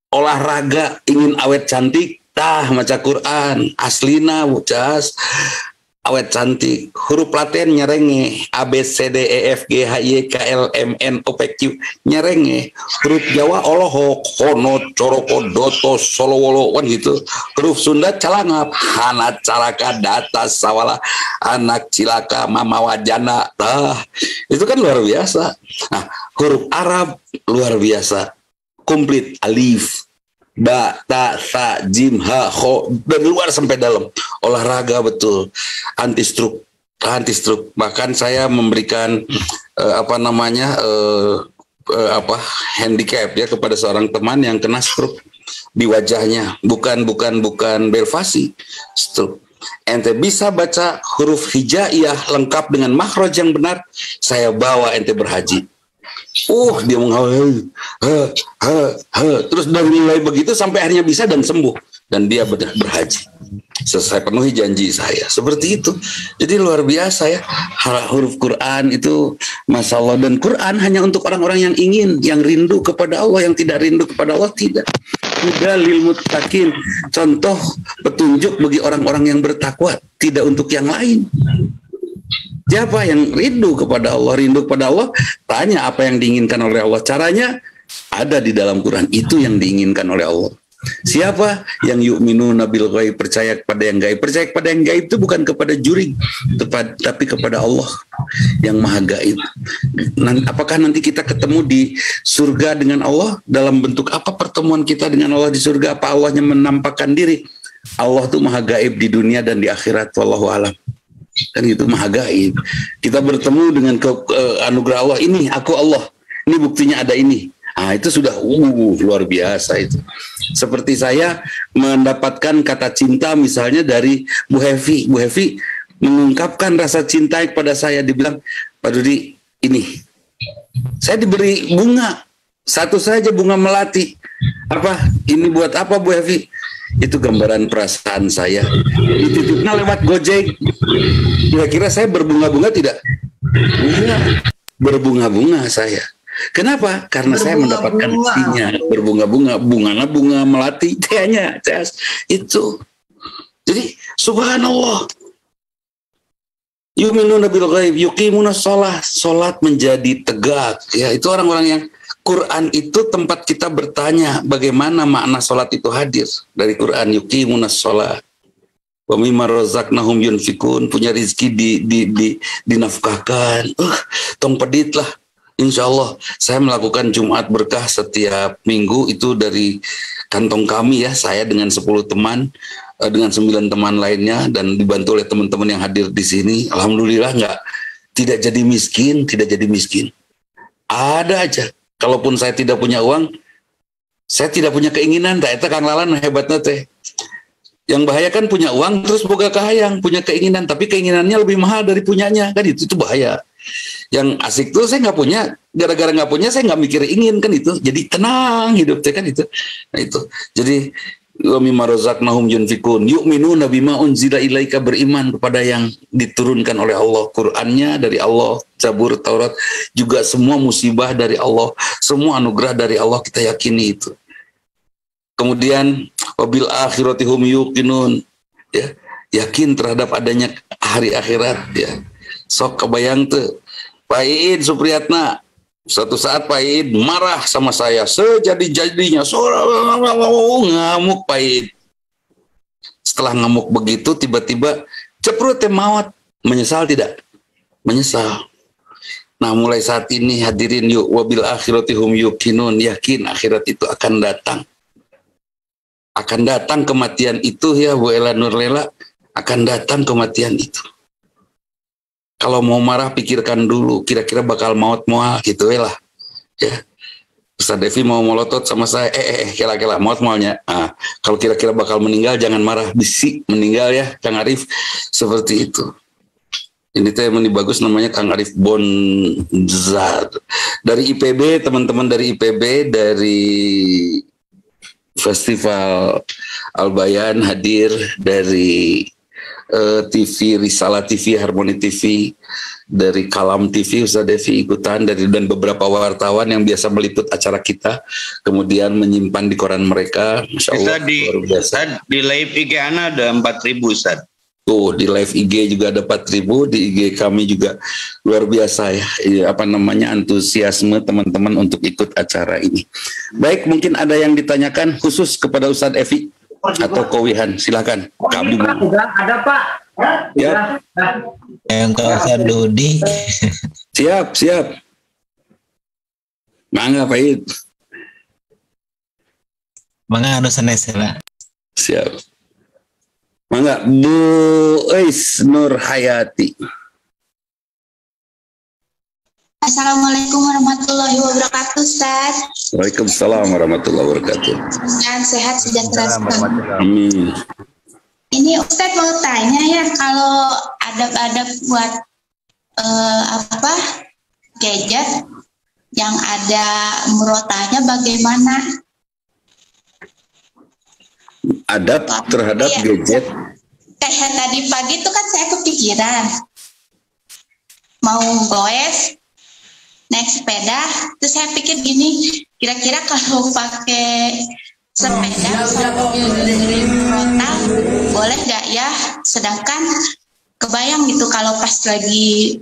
Olahraga ingin awet cantik, maca Quran aslina bucas awet cantik. Huruf Latin nyerenge, A B C D E F G H I K L M N O P Q nyerenge. Huruf Jawa Olohok Kono Coroko Doto Solowolo kan gitu. Huruf Sunda Calangap Hana Calaka Data Sawala Anak Cilaka Mama Wajana. Itu kan luar biasa. Nah, huruf Arab luar biasa, komplit, alif, ba, ta, sa, jim, ha, ho, dari luar sampai dalam. Olahraga betul, anti stroke. Bahkan saya memberikan handicap ya kepada seorang teman yang kena stroke di wajahnya, bukan belvasi, stroke. Ente bisa baca huruf hijaiyah lengkap dengan makhraj yang benar, saya bawa ente berhaji. Dia menghafal, terus dari mulai begitu sampai akhirnya bisa dan sembuh dan dia berhaji. Selesai penuhi janji saya. Seperti itu. Jadi luar biasa ya. Huruf Quran itu Masya Allah. Dan Quran hanya untuk orang-orang yang ingin, yang rindu kepada Allah, yang tidak rindu kepada Allah tidak. Hudal lil muttaqin. Contoh petunjuk bagi orang-orang yang bertakwa, tidak untuk yang lain. Siapa yang rindu kepada Allah? Rindu kepada Allah, tanya apa yang diinginkan oleh Allah. Caranya ada di dalam Quran. Itu yang diinginkan oleh Allah. Siapa yang yu'minuna bil ghaib, percaya kepada yang gaib. Percaya kepada yang gaib itu bukan kepada juri, tapi kepada Allah yang maha gaib. Apakah nanti kita ketemu di surga dengan Allah? Dalam bentuk apa pertemuan kita dengan Allah di surga? Apa Allahnya menampakkan diri? Allah itu maha gaib di dunia dan di akhirat. Wallahu a'lam. Kan itu maha gaib. Kita bertemu dengan anugerah Allah. Ini aku Allah. Ini buktinya ada ini. Itu sudah luar biasa itu. Seperti saya mendapatkan kata cinta misalnya dari Bu Hevi. Bu Hevi mengungkapkan rasa cinta kepada saya. Dibilang, Pak Dudi, ini. Saya diberi bunga. Satu saja bunga melati. Apa? Ini buat apa Bu Hevi? Itu gambaran perasaan saya. Dititipnya lewat Gojek. Kira-kira saya berbunga-bunga tidak? Iya, berbunga-bunga saya. Kenapa? Karena saya mendapatkan isinya berbunga-bunga, bunga melati, tehnya, itu. Jadi subhanallah. Yu'minuna bil ghaib, yuqimuna shalah, salat menjadi tegak. Ya, itu orang-orang yang Quran itu tempat kita bertanya bagaimana makna salat itu hadir dari Quran. Yuqimuna shalah. Wa mimma razaqnahum yunfikun, punya rezeki dinafkahkan. Tong pedit lah. Insya Allah saya melakukan Jumat berkah setiap minggu itu dari kantong kami ya, saya dengan 10 teman, dengan 9 teman lainnya dan dibantu oleh teman-teman yang hadir di sini. Alhamdulillah tidak jadi miskin. Ada aja. Kalaupun saya tidak punya uang, saya tidak punya keinginan. Tak itu Kang Lalan hebatnya teh. Yang bahaya kan punya uang terus boga kahayang, punya keinginan, tapi keinginannya lebih mahal dari punyanya, kan itu bahaya. Yang asik tuh saya nggak punya, gara-gara nggak punya saya nggak mikir ingin, kan itu. Jadi tenang hidup saya, kan itu. Nah itu. Jadi wa mimma razaqnahum yunfikun yu'minuna bima unzila ilaika, beriman kepada yang diturunkan oleh Allah. Qur'annya dari Allah, Zabur, Taurat juga semua musibah dari Allah, semua anugerah dari Allah, kita yakini itu. Kemudian wabil akhirati hum yuqinun, ya, yakin terhadap adanya hari akhirat, ya. Sok kebayang tuh Pak Iid Supriyatna, suatu saat Pak Iid marah sama saya sejadi-jadinya, ngamuk Pak Iid. Setelah ngamuk begitu tiba-tiba ceprut maut. Menyesal tidak? Menyesal. Nah mulai saat ini hadirin yuk, wabil akhirati hum yuqinun, yakin akhirat itu akan datang. Akan datang kematian itu ya Bu Ela Nurlela, akan datang kematian itu. Kalau mau marah pikirkan dulu, kira-kira bakal maut moal gitu lah. Ya. Ustaz Devi mau melotot sama saya, kira-kira maut moalnya. Kalau kira-kira bakal meninggal jangan marah, bisi meninggal ya Kang Arif, seperti itu. Ini teh yang bagus namanya Kang Arif Bonzar. Dari IPB, teman-teman dari IPB, dari Festival Al-Bayan hadir, dari TV, Risalah TV, Harmoni TV, dari Kalam TV, Ustaz Devi ikutan, dan beberapa wartawan yang biasa meliput acara kita, kemudian menyimpan di koran mereka. Masya Allah, luar biasa. Di live IG Ana ada 4.000 Ustaz. Tuh, di live IG juga ada 4.000, di IG kami juga luar biasa ya, antusiasme teman-teman untuk ikut acara ini. Baik, mungkin ada yang ditanyakan khusus kepada Ustaz Evi atau Kowihan, silakan. Kami ada Pak. Ya. Yang Ustaz Dudi. Siap. Mangga Pak Id. Mangga anu sanes lah. Siap. Mangga Bu Eis Nur Hayati. Assalamualaikum warahmatullahi wabarakatuh, Ustaz. Waalaikumsalam warahmatullahi wabarakatuh. Dan sehat sejahtera. Amin. Ini Ustaz mau tanya ya, kalau adab-adab buat gadget yang ada murotanya bagaimana? Adab terhadap gadget. Kayak tadi pagi itu kan saya kepikiran mau goes naik sepeda, terus saya pikir gini, kira-kira kalau pakai sepeda dengerin frontal boleh nggak ya? Sedangkan kebayang gitu kalau pas lagi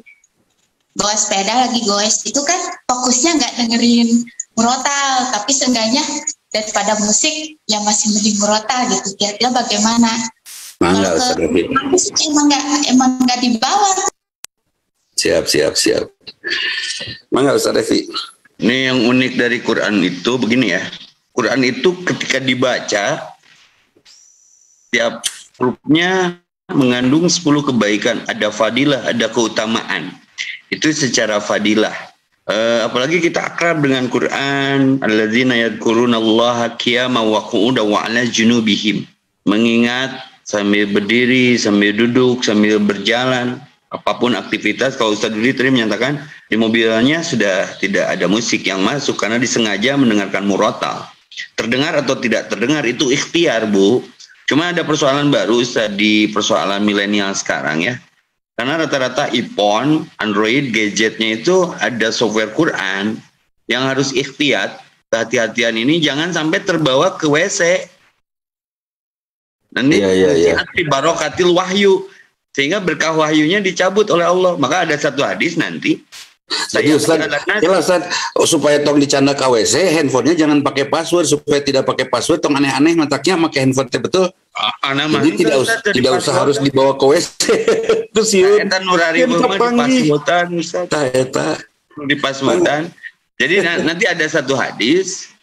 goes sepeda, lagi goes itu kan fokusnya nggak dengerin murotal, tapi seenggaknya daripada musik yang masih mending murotal gitu. Kira-kira bagaimana? Mangga Ustaz Revi. Emang nggak dibawa. Siap. Mangga Ustaz Revi. Ini yang unik dari Quran itu begini ya. Quran itu ketika dibaca, tiap hurufnya mengandung 10 kebaikan. Ada fadilah, ada keutamaan. Itu secara fadilah. Apalagi kita akrab dengan Quran. Alladzina yadhkurunallaha qiyaman wa qu'udan wa 'ala junubihim. Mengingat sambil berdiri, sambil duduk, sambil berjalan. Apapun aktivitas, kalau Ustaz Dudi tadi menyatakan di mobilnya sudah tidak ada musik yang masuk karena disengaja mendengarkan murotal. Terdengar atau tidak terdengar itu ikhtiar, Bu. Cuma ada persoalan baru Ustaz di persoalan milenial sekarang ya. Karena rata-rata iPhone, Android, gadgetnya itu ada software Quran yang harus ikhtiyat. Kehati-hatian ini jangan sampai terbawa ke WC. Nanti barokatil wahyu. Sehingga berkah wahyunya dicabut oleh Allah. Maka ada satu hadis nanti. Jadi Ustaz, supaya tong dicanda KWC, handphonenya jangan pakai password. Supaya tidak pakai password, tong aneh-aneh mataknya pakai handphone betul. Jadi tidak usah harus dibawa ke WC. Terus eta nurari dipasmutan Ustaz. Dipasmutan. Jadi nanti ada satu hadis,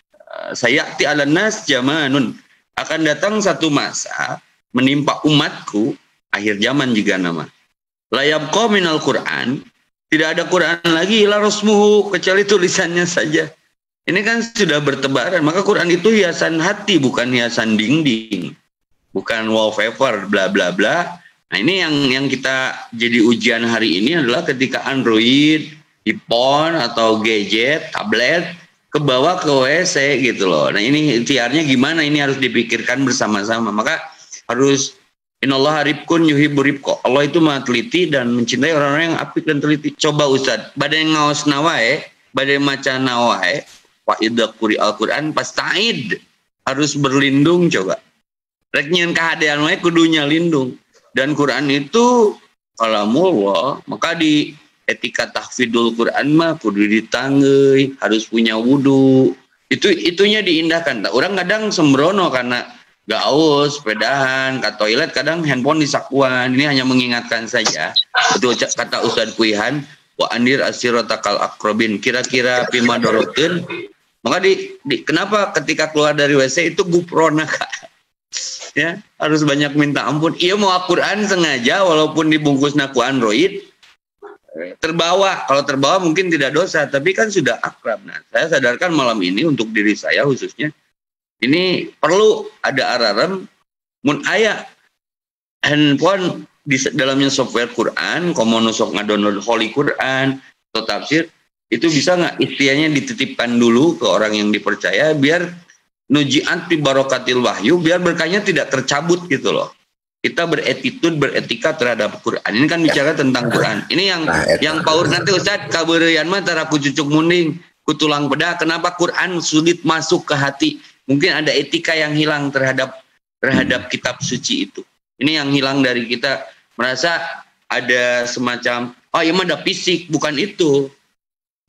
sayati 'alan nas zamanun. Akan datang satu masa menimpa umatku, akhir zaman juga nama. La yabqa minal Qur'an, tidak ada Quran lagi ila rasmuhu, kecuali tulisannya saja. Ini kan sudah bertebaran, maka Quran itu hiasan hati, bukan hiasan dinding. Bukan wallpaper bla bla bla. Nah, ini yang kita jadi ujian hari ini adalah ketika Android, iPhone atau gadget, tablet kebawa ke WC gitu loh. Nah, ini ikhtiarnya gimana? Ini harus dipikirkan bersama-sama. Maka harus Innallaha rifqun yuhibbur rifqa. Allah itu maha teliti dan mencintai orang-orang yang apik dan teliti. Coba Ustaz, badai ngaos nawae, badai maca nawae, wa idza quri'al Qur'an pasta'id. Harus berlindung coba. Rek nyeun kahadean wae kudunya lindung. Dan Quran itu kalamullah, maka di etika tahfidul Quran mah kudu ditanggeuy, harus punya wudu. Itunya diindahkan. Orang kadang sembrono karena gaus, sepedahan, ke toilet, kadang handphone disakuan. Ini hanya mengingatkan saja. Itu kata Ustadz Kuihan, wa andir asiratakal akrobin. Kira-kira pima dorotin. Maka kenapa ketika keluar dari WC itu guprona, Kak? Ya, harus banyak minta ampun. Iya mau Al-Quran sengaja, walaupun dibungkus naku Android, terbawa. Kalau terbawa mungkin tidak dosa, tapi kan sudah akrab. Nah, saya sadarkan malam ini untuk diri saya khususnya, ini perlu ada alarm mun aya handphone di dalamnya software Quran, komono sok ngadownload Holy Quran atau tafsir, itu bisa nggak ikhtiarnya dititipkan dulu ke orang yang dipercaya biar nuji'at bi barokatil wahyu, biar berkahnya tidak tercabut gitu loh. Kita beretika terhadap Quran. Ini kan bicara tentang Quran. Ini yang paur nanti Ustaz kabeureyan mah tara ku cucuk munding, ku tulang bedah. Kenapa Quran sulit masuk ke hati? Mungkin ada etika yang hilang terhadap kitab suci itu. Ini yang hilang dari kita, merasa ada semacam iya mah ada fisik, bukan itu.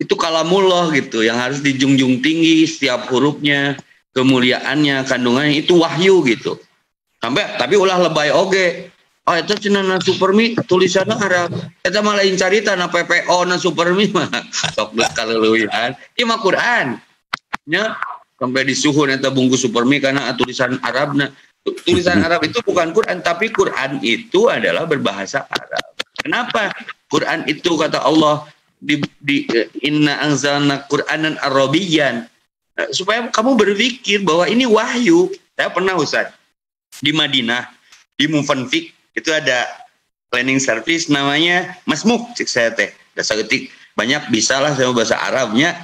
Itu kalamullah gitu yang harus dijunjung tinggi setiap hurufnya, kemuliaannya, kandungannya itu wahyu gitu. Tapi ulah lebay oge. Itu cenah supermi tulisanna Arab. Eta mah lain carita na PPO na supermi mah sok kaleueuhan. Ieu mah Quran. Nya sampai disuhun eta bungkus supermi karena tulisan Arabna. Tulisan Arab itu bukan Quran, tapi Quran itu adalah berbahasa Arab. Kenapa? Quran itu kata Allah di inna anzalna Qur'anan Arabiyyan, supaya kamu berpikir bahwa ini wahyu. Saya pernah Ustaz di Madinah di Mufanfik itu ada cleaning service namanya Masmuk, cik saya teh dasar ketik banyak bisalah sama bahasa Arabnya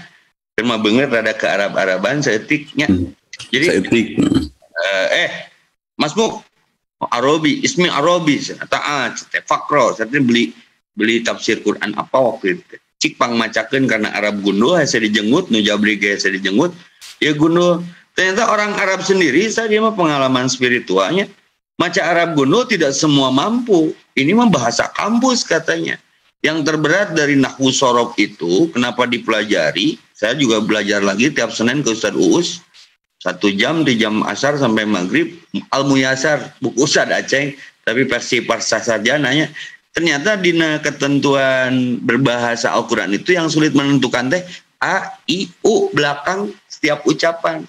terima bener rada ke Arab-Araban seetiknya. Jadi Masmuk Arabi, ismi Arabi, taat, fakro, saya beli tafsir Quran apa waktu itu. Cik pang macakeun karena Arab gundul, saya dijenggut, nu jabri ge saya dijenggut, ya gundul. Ternyata orang Arab sendiri, saya dia mah pengalaman spiritualnya, maca Arab gundul tidak semua mampu. Ini mah bahasa kampus katanya. Yang terberat dari nahwu sorob itu, kenapa dipelajari? Saya juga belajar lagi tiap Senin ke Ustadz Uus. 1 jam di jam asar sampai maghrib Al-Muyasar buku Ustadz Aceh tapi versi Parsa saja nanya ternyata di ketentuan berbahasa Al-Quran itu yang sulit menentukan teh A, I, U belakang setiap ucapan.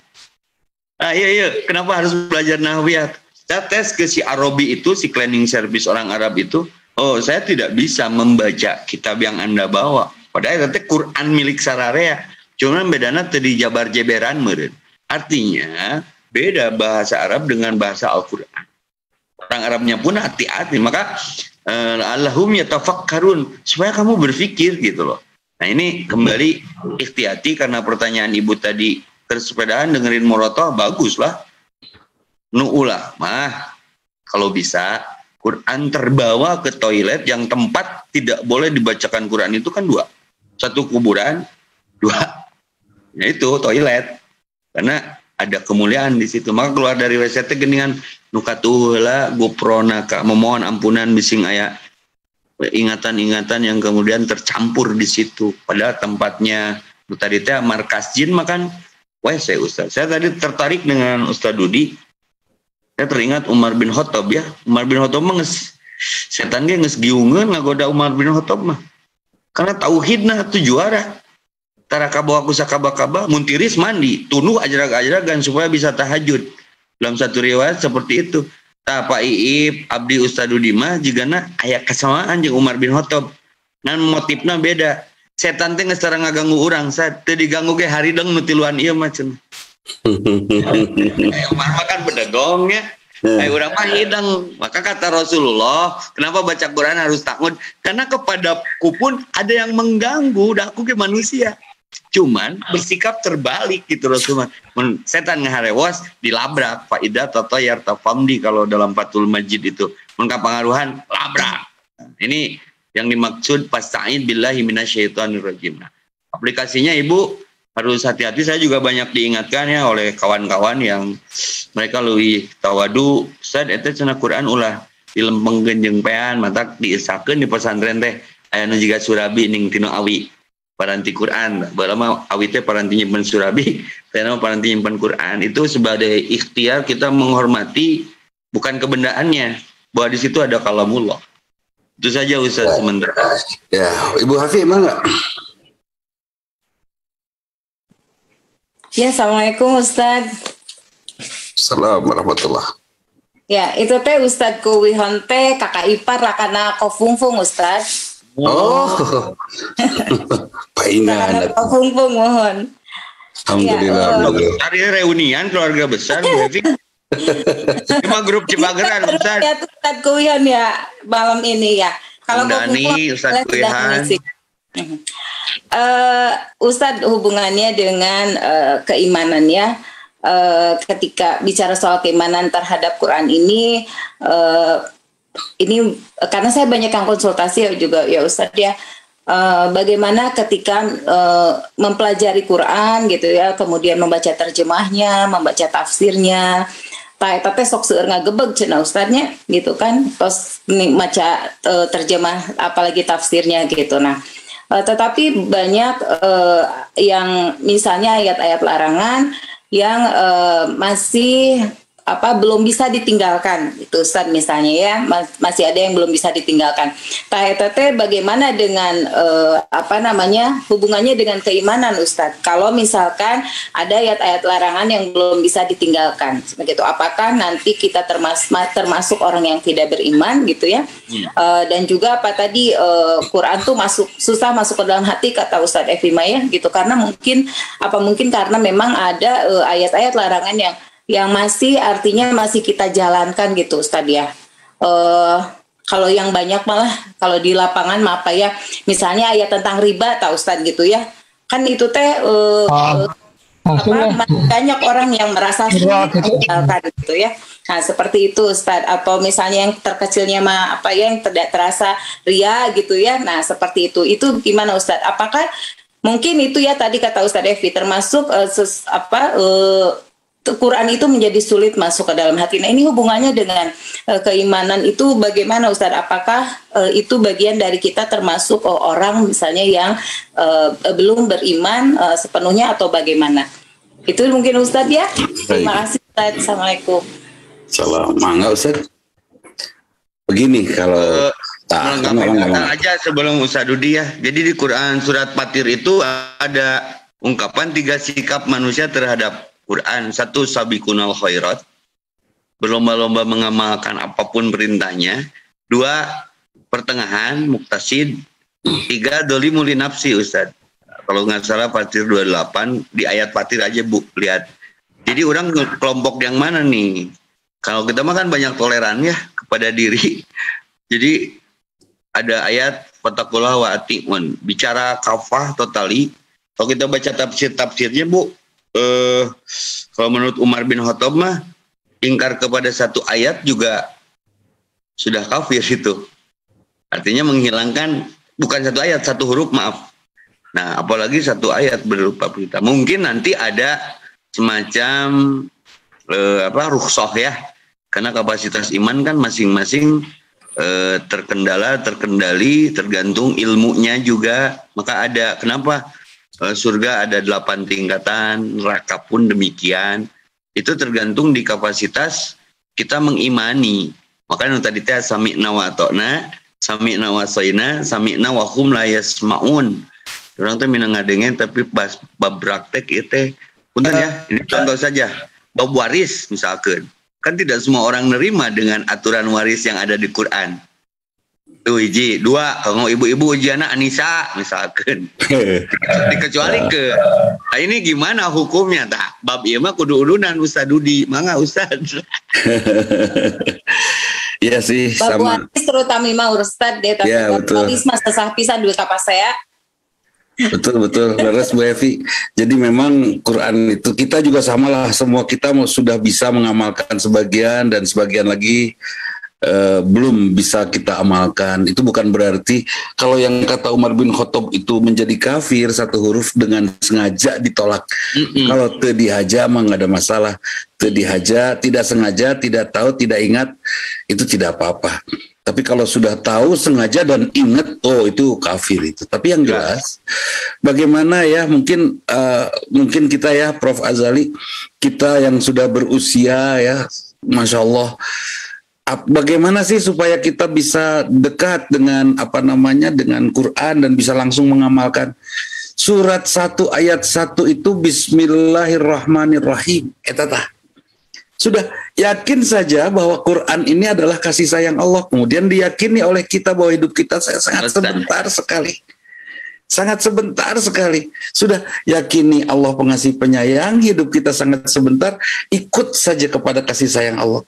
Iya kenapa harus belajar nahwiyah? Saya tes ke si Arabi itu, si cleaning service orang Arab itu, saya tidak bisa membaca kitab yang Anda bawa padahal itu Quran milik sararea cuma bedana tadi jabar jeberan meureun. Artinya beda bahasa Arab dengan bahasa Al-Quran. Orang Arabnya pun hati-hati. Maka Allahum yatafakkarun supaya kamu berpikir gitu loh. Nah ini kembali ikhtiati karena pertanyaan ibu tadi bersepedaan dengerin Morotoh bagus lah. Nu'ulah mah kalau bisa Quran terbawa ke toilet yang tempat tidak boleh dibacakan Quran itu kan 2. 1 kuburan, 2 yaitu toilet. Karena ada kemuliaan di situ. Maka keluar dari WC teh geningan nukatuhla goprona ka memohon ampunan bising aya ingatan-ingatan yang kemudian tercampur di situ. Padahal tempatnya tadi teh markas jin makan WC Ustaz. Saya tadi tertarik dengan Ustaz Dudi. Saya teringat Umar bin Khattab ya. Umar bin Khattab mah setan ge geus giungeun ngagoda Umar bin Khattab mah. Karena tauhidna itu juara. Tara kabawa kusakaba-kaba, muntiris mandi, tunuh ajrag-ajragan supaya bisa tahajud. Dalam satu riwayat seperti itu. Pak Iip, Abdi Ustadz Udimah, jigana aya kesamaan jeung Umar bin Khattab. Ngan motifna beda. Setan teh geus tara ngaganggu urang, teu diganggu ge harideng nu tiluan ieu mah cenah. Umar mah kan bedegong ya. Urang mah hidang. Maka kata Rasulullah, kenapa baca Quran harus takut? Karena kepadaku pun ada yang mengganggu, aku ke manusia. Cuman bersikap terbalik gitu Rasulullah. Setan ngaharewas dilabrak faidah tatayar tafamdi kalau dalam Fathul Majid itu. Mun kapangaruhan labrak. Ini yang dimaksud pasta'in billahi minasyaitonir rajim. Aplikasinya Ibu harus hati-hati. Saya juga banyak diingatkan ya oleh kawan-kawan yang mereka lebih tawadu. Ustaz eta cenah Quran ulah dilempengkeun jeung pean matak diisakeun di pesantren teh aya nu jiga surabi ning tinu awi. Paranti Quran, balama awitnya paranti nyimpen surabi, karena paranti nyimpen Quran itu sebagai ikhtiar kita menghormati bukan kebendaannya, bahwa di situ ada kalamullah. Itu saja Ustaz sementara. Ya, Ibu Hafi emang nggak? Ya, Assalamualaikum Ustaz. Assalamualaikum warahmatullahi. Ya, itu teh Ustaz Kuwihon teh kakak ipar rakana kofungfung Ustaz. Oh, paingan. Kofungfung mohon. Alhamdulillah. Hari reunian keluarga besar, Bu Evi. Cuma grup Cipageran, Ustaz. Ya, Ustaz Kuwihon ya malam ini ya. Kalau Dani, Ustaz Kuwihan. Ustaz hubungannya dengan keimanan ya. Ketika bicara soal keimanan terhadap Quran ini karena saya banyak yang konsultasi juga ya Ustaz ya, bagaimana ketika mempelajari Quran gitu ya, kemudian membaca terjemahnya, membaca tafsirnya, eta teh sok seueur ngagebeg cenah Ustaznya gitu kan, terus maca terjemah apalagi tafsirnya gitu. Nah, tetapi banyak yang misalnya ayat-ayat larangan yang masih belum bisa ditinggalkan itu Ustaz misalnya ya, masih ada yang belum bisa ditinggalkan. Teh bagaimana dengan hubungannya dengan keimanan Ustaz? Kalau misalkan ada ayat-ayat larangan yang belum bisa ditinggalkan, begitu, apakah nanti kita termasuk orang yang tidak beriman gitu ya? Dan juga Quran tuh susah masuk ke dalam hati kata Ustaz Evi Maya gitu, karena mungkin karena memang ada ayat-ayat larangan yang masih kita jalankan gitu Ustaz ya. Kalau yang banyak malah kalau di lapangan misalnya ayat tentang riba tahu Ustaz gitu ya, kan itu banyak orang yang merasa sulit meninggalkan gitu ya. Nah seperti itu Ustaz, atau misalnya yang terkecilnya yang tidak terasa ria gitu ya. Nah seperti itu gimana Ustaz? Apakah mungkin itu ya tadi kata Ustaz Evi termasuk Quran itu menjadi sulit masuk ke dalam hati. Nah ini hubungannya dengan keimanan itu bagaimana Ustaz? Apakah itu bagian dari kita termasuk orang misalnya yang belum beriman sepenuhnya atau bagaimana? Itu mungkin Ustaz ya. Terima kasih Ustaz. Assalamualaikum. Salam. Mangga Ustaz. Begini kalau melengkapi aja sebelum Ustaz Dudi ya. Jadi di Quran surat Fatir itu ada ungkapan 3 sikap manusia terhadap Quran. 1, sabiqunal khairat, berlomba-lomba mengamalkan apapun perintahnya. 2, pertengahan, muktasid. 3, dolimuli nafsi Ustaz. Kalau nggak salah Fatir 28, di ayat Fatir aja Bu, lihat. Jadi orang kelompok yang mana nih? Kalau kita mah kan banyak toleran ya kepada diri. Jadi ada ayat fatakullah wa ati'un, bicara kafah totali. Kalau kita baca tafsirnya Bu, kalau menurut Umar bin Khattab mah ingkar kepada 1 ayat juga sudah kafir itu. Artinya menghilangkan bukan 1 ayat, 1 huruf maaf. Nah, apalagi 1 ayat berupa perintah. Mungkin nanti ada semacam rukhsah ya. Karena kapasitas iman kan masing-masing terkendali, tergantung ilmunya juga. Maka ada kenapa surga ada 8 tingkatan, neraka pun demikian. Itu tergantung di kapasitas kita mengimani. Makanya tadi teh sami'na wa ata'na, sami'na wa saina, sami'na wa hum la yasma'un. Orang tuh minang ngadengen tapi bab praktek itu punten ya. Ini contoh saja. Bab waris misalkan. Kan tidak semua orang nerima dengan aturan waris yang ada di Quran. Tuh hiji, 2, kalau ibu-ibu ujiana Anissa misalkan. Dikecuali ke. Nah ini gimana hukumnya tak? Bab ieu mah kudu udunan Ustaz Dudi. Mangga Ustaz. Iya sih bab sama. Waris terutama mah Ustaz deh tapi waris mah sesah pisan duit kapas saya. Betul leres Bu Evi. Jadi memang Quran itu kita juga samalah, semua kita sudah bisa mengamalkan sebagian dan sebagian lagi belum bisa kita amalkan. Itu bukan berarti kalau yang kata Umar bin Khattab itu menjadi kafir 1 huruf dengan sengaja ditolak. Kalau teu dihaja mah nggak ada masalah. Teu dihaja, tidak sengaja, tidak tahu, tidak ingat, itu tidak apa-apa. Tapi kalau sudah tahu, sengaja dan ingat, itu kafir itu. Tapi yang jelas, bagaimana ya, mungkin kita ya, Prof. Azali, kita yang sudah berusia ya, Masya Allah, bagaimana sih supaya kita bisa dekat dengan dengan Quran dan bisa langsung mengamalkan. Surat 1 ayat 1 itu Bismillahirrahmanirrahim. Sudah yakin saja bahwa Quran ini adalah kasih sayang Allah. Kemudian diyakini oleh kita bahwa hidup kita sangat sebentar sekali. Sangat sebentar sekali. Sudah yakini Allah pengasih penyayang, hidup kita sangat sebentar, ikut saja kepada kasih sayang Allah.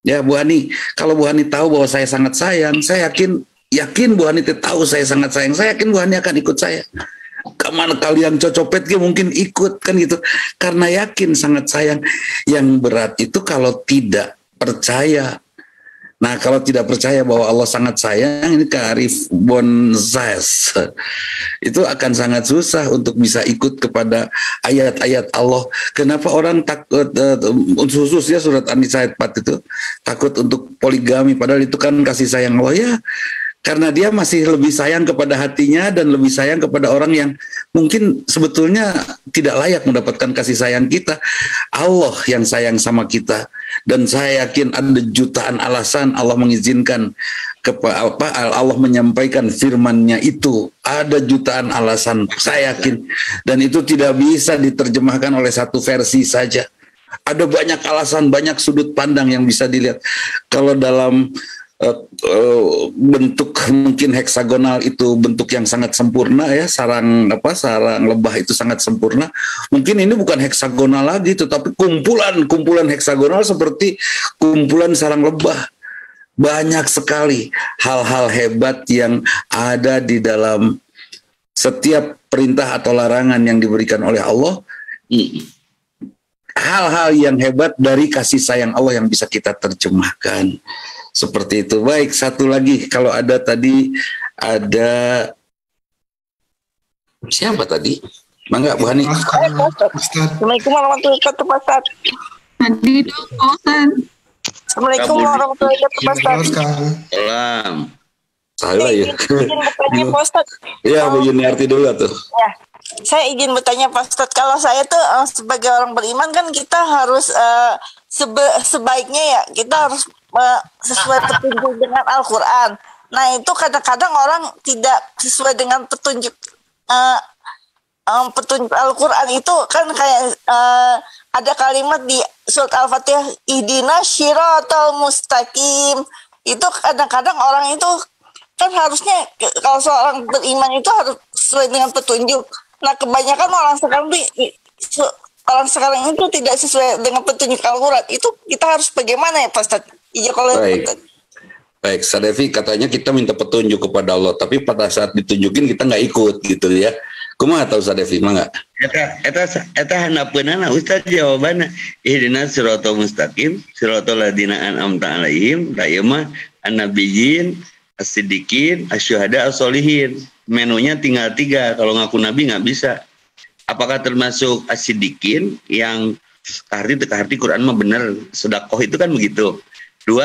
Ya Bu Hani, kalau Bu Hani tahu bahwa saya sangat sayang, saya yakin Bu Hani tahu saya sangat sayang, saya yakin Bu Hani akan ikut saya. Kemana kalian cocopet mungkin ikut kan gitu, karena yakin sangat sayang. Yang berat itu kalau tidak percaya. Nah kalau tidak percaya bahwa Allah sangat sayang, ini kearif bonzes, itu akan sangat susah untuk bisa ikut kepada ayat-ayat Allah. Kenapa orang takut, khususnya surat An-Nisa ayat 4 itu takut untuk poligami, padahal itu kan kasih sayang Allah ya. Karena dia masih lebih sayang kepada hatinya dan lebih sayang kepada orang yang mungkin sebetulnya tidak layak mendapatkan kasih sayang kita. Allah yang sayang sama kita, dan saya yakin ada jutaan alasan Allah mengizinkan Allah menyampaikan firman-Nya itu. Ada jutaan alasan, saya yakin, dan itu tidak bisa diterjemahkan oleh satu versi saja. Ada banyak alasan, banyak sudut pandang yang bisa dilihat. Kalau dalam bentuk mungkin heksagonal itu bentuk yang sangat sempurna ya, sarang lebah itu sangat sempurna. Mungkin ini bukan heksagonal lagi, tetapi kumpulan heksagonal seperti kumpulan sarang lebah. Banyak sekali hal-hal hebat yang ada di dalam setiap perintah atau larangan yang diberikan oleh Allah. Hal-hal yang hebat dari kasih sayang Allah yang bisa kita terjemahkan. Seperti itu. Baik, satu lagi. Kalau ada tadi, ada siapa tadi? Mangga, Bu Hani. Assalamualaikum warahmatullahi wabarakatuh, Pak Ustaz. Tadi dong, Ustaz. Assalamualaikum warahmatullahi wabarakatuh, Pak Ustaz. Salam. Saya ya. Izin bertanya, Pak Ustaz. Iya, Bu Yuniarti dulu tuh. Ya, saya izin bertanya, Pak Ustaz. Kalau saya tuh sebagai orang beriman kan kita harus sebaiknya ya kita harus sesuai petunjuk dengan Al-Quran. Nah itu kadang-kadang orang tidak sesuai dengan petunjuk petunjuk Al-Quran itu kan kayak ada kalimat di surat Al-Fatihah, ihdina syiratal mustaqim. Itu kadang-kadang orang itu kan harusnya kalau seorang beriman itu harus sesuai dengan petunjuk. Nah kebanyakan orang sekarang itu tidak sesuai dengan petunjuk Al-Quran. Itu kita harus bagaimana ya Pak Ustaz? Iya kalau Baik, Sadevi katanya kita minta petunjuk kepada Allah, tapi pada saat ditunjukin kita nggak ikut gitu ya. Kumaha tahu Sadevi, mangga? Eta hanapeunana Ustaz jawabanna ihdinas siratal mustaqim siratal ladzina an'amta 'alaihim mah annabiyyin as-siddiqin asyuhada as-solihin. Menunya tinggal 3, kalau ngaku nabi nggak bisa. Apakah termasuk as-siddiqin yang arti Quran mah benar, sedekah itu kan begitu. 2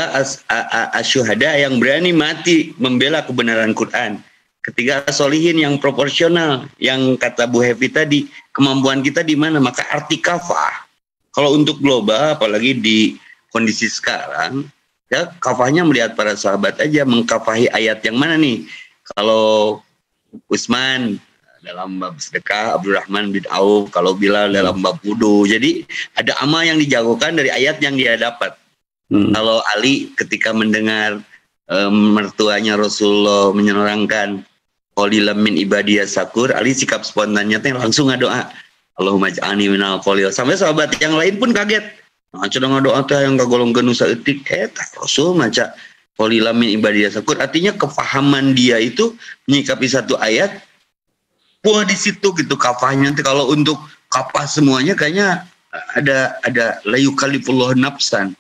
asyuhada yang berani mati membela kebenaran Quran. 3 solihin yang proporsional, yang kata Bu Hevi tadi, kemampuan kita di mana? Maka arti kafah. Kalau untuk global, apalagi di kondisi sekarang, ya kafahnya melihat para sahabat aja mengkafahi ayat yang mana nih? Kalau Utsman dalam bab sedekah, Abdurrahman bin Auf, kalau Bilal dalam bab wudu. Jadi ada amal yang dijagokan dari ayat yang dia dapat. Kalau Ali ketika mendengar mertuanya Rasulullah menyenorangkan qalilan min ibadiyas syakur, Ali sikap spontannya langsung ngadoa Allahumma ja'alni minal qalil. Sampai sahabat yang lain pun kaget. Nah, cenah ngadoa teh yang kagolongkeun nu saeutik Rasul maca qalilan min ibadiyas syakur, artinya kefahaman dia itu menyikapi satu ayat. Wah di situ gitu kafahnya. Kalau untuk kafah semuanya kayaknya ada la yukallifullahu nafsan.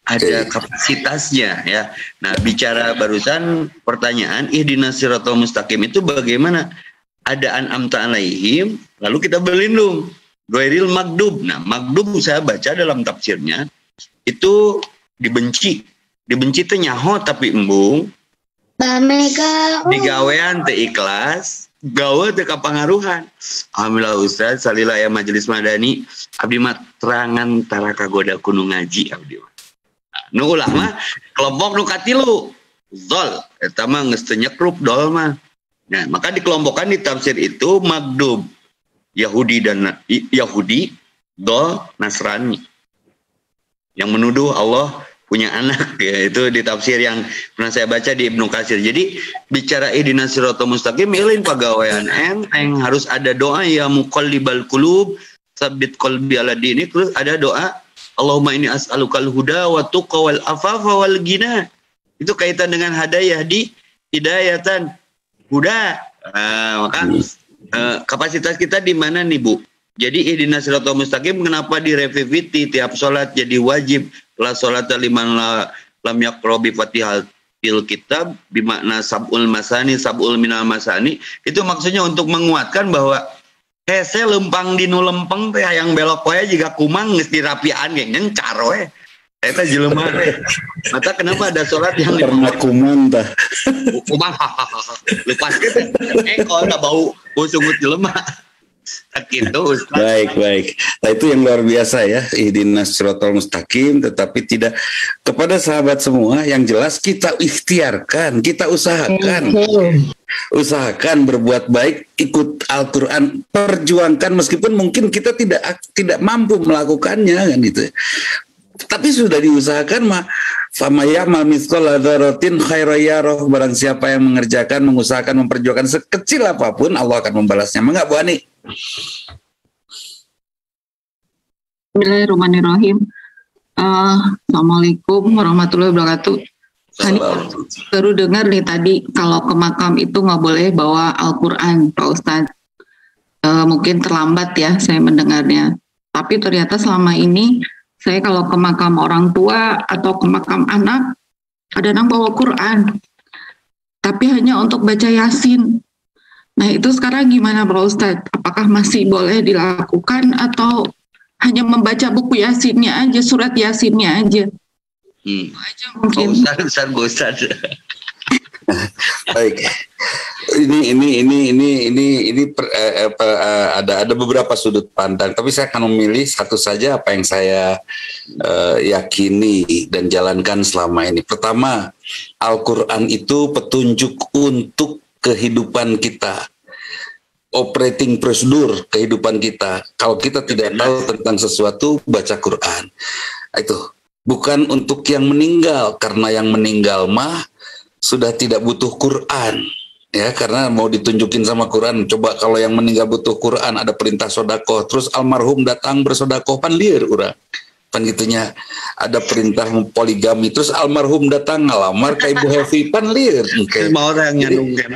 Ada kapasitasnya ya. Nah bicara barusan pertanyaan ihdinas siratal mustaqim itu bagaimana? Ada an'amta 'alaihim, lalu kita berlindung ghairil magdub. Nah magdub saya baca dalam tafsirnya itu dibenci itu nyaho tapi embung, digawean teu ikhlas, gawe teu kapangaruhan. Alhamdulillah Ustaz salila ya majelis madani abdi mah terangan tara kagoda kudu ngaji abdi mah. Nu ulah mah kelompok nu katilu zol eta mah geus teu nyekrup dol mah. Nah, maka dikelompokkan di tafsir itu magdub Yahudi dan Yahudi, dol Nasrani. Yang menuduh Allah punya anak ya, itu di tafsir yang pernah saya baca di Ibnu Katsir. Jadi bicara ihdinas siratal mustaqim ilin pagawean enteng, harus ada doa ya muqallibal qulub tsabbit qalbi ala dinik, terus ada doa Allahumma inni as'alukal huda wa tuqa wal afafa wal ghina. Itu kaitan dengan hadayah di hidayatan huda. Maka kapasitas kita di mana nih Bu? Jadi ihdinas siratal mustaqim kenapa direviviti tiap sholat jadi wajib? La sholata liman lam yaqra bi fatihatil kitab bimakna sab'ul masani sab'ul minal masani. Itu maksudnya untuk menguatkan bahwa hese lempang dinu lempeng teh yang belok wae jiga kumang geus dirapian ge nyencar we. Eta jelema teh. Mata kenapa ada salat yang pernah kumang tah. Kumang lepas ke teh. Kalau tak bau sungut jelema. Gitu, Ustaz. Baik. Nah, itu yang luar biasa ya, ihdinas siratal mustaqim, tetapi tidak kepada sahabat semua, yang jelas kita ikhtiarkan, kita usahakan. Usahakan berbuat baik, ikut Al-Qur'an, perjuangkan meskipun mungkin kita tidak mampu melakukannya kan gitu. Tapi sudah diusahakan mah, famayyamal mithqala dzarratin khairan yarah, barang siapa yang mengerjakan, mengusahakan, memperjuangkan sekecil apapun, Allah akan membalasnya. Enggak, Bu Ani? Bismillahirrahmanirrahim. Assalamualaikum warahmatullahi wabarakatuh. Baru dengar nih tadi kalau ke makam itu nggak boleh bawa Al-Quran, Pak Ustadz. Mungkin terlambat ya saya mendengarnya. Tapi ternyata selama ini saya kalau ke makam orang tua atau ke makam anak, kadang bawa Quran. Tapi hanya untuk baca Yasin. Nah itu sekarang gimana Pak Ustadz? Apakah masih boleh dilakukan atau hanya membaca buku Yasinnya aja, surat Yasinnya aja? Aja mungkin. Ustaz. Baik. Ada beberapa sudut pandang, tapi saya akan memilih satu saja apa yang saya yakini dan jalankan selama ini. Pertama, Al-Quran itu petunjuk untuk kehidupan kita, operating prosedur kehidupan kita. Kalau kita tidak tahu tentang sesuatu, baca Quran. Itu bukan untuk yang meninggal, karena yang meninggal mah sudah tidak butuh Quran. Ya, karena mau ditunjukin sama Quran. Coba kalau yang meninggal butuh Quran, ada perintah sodakoh, terus almarhum datang bersodakoh, pan liar urang. Pan gitunya, ada perintah poligami, terus almarhum datang ngalamar ke Ibu Hevi, pan liar.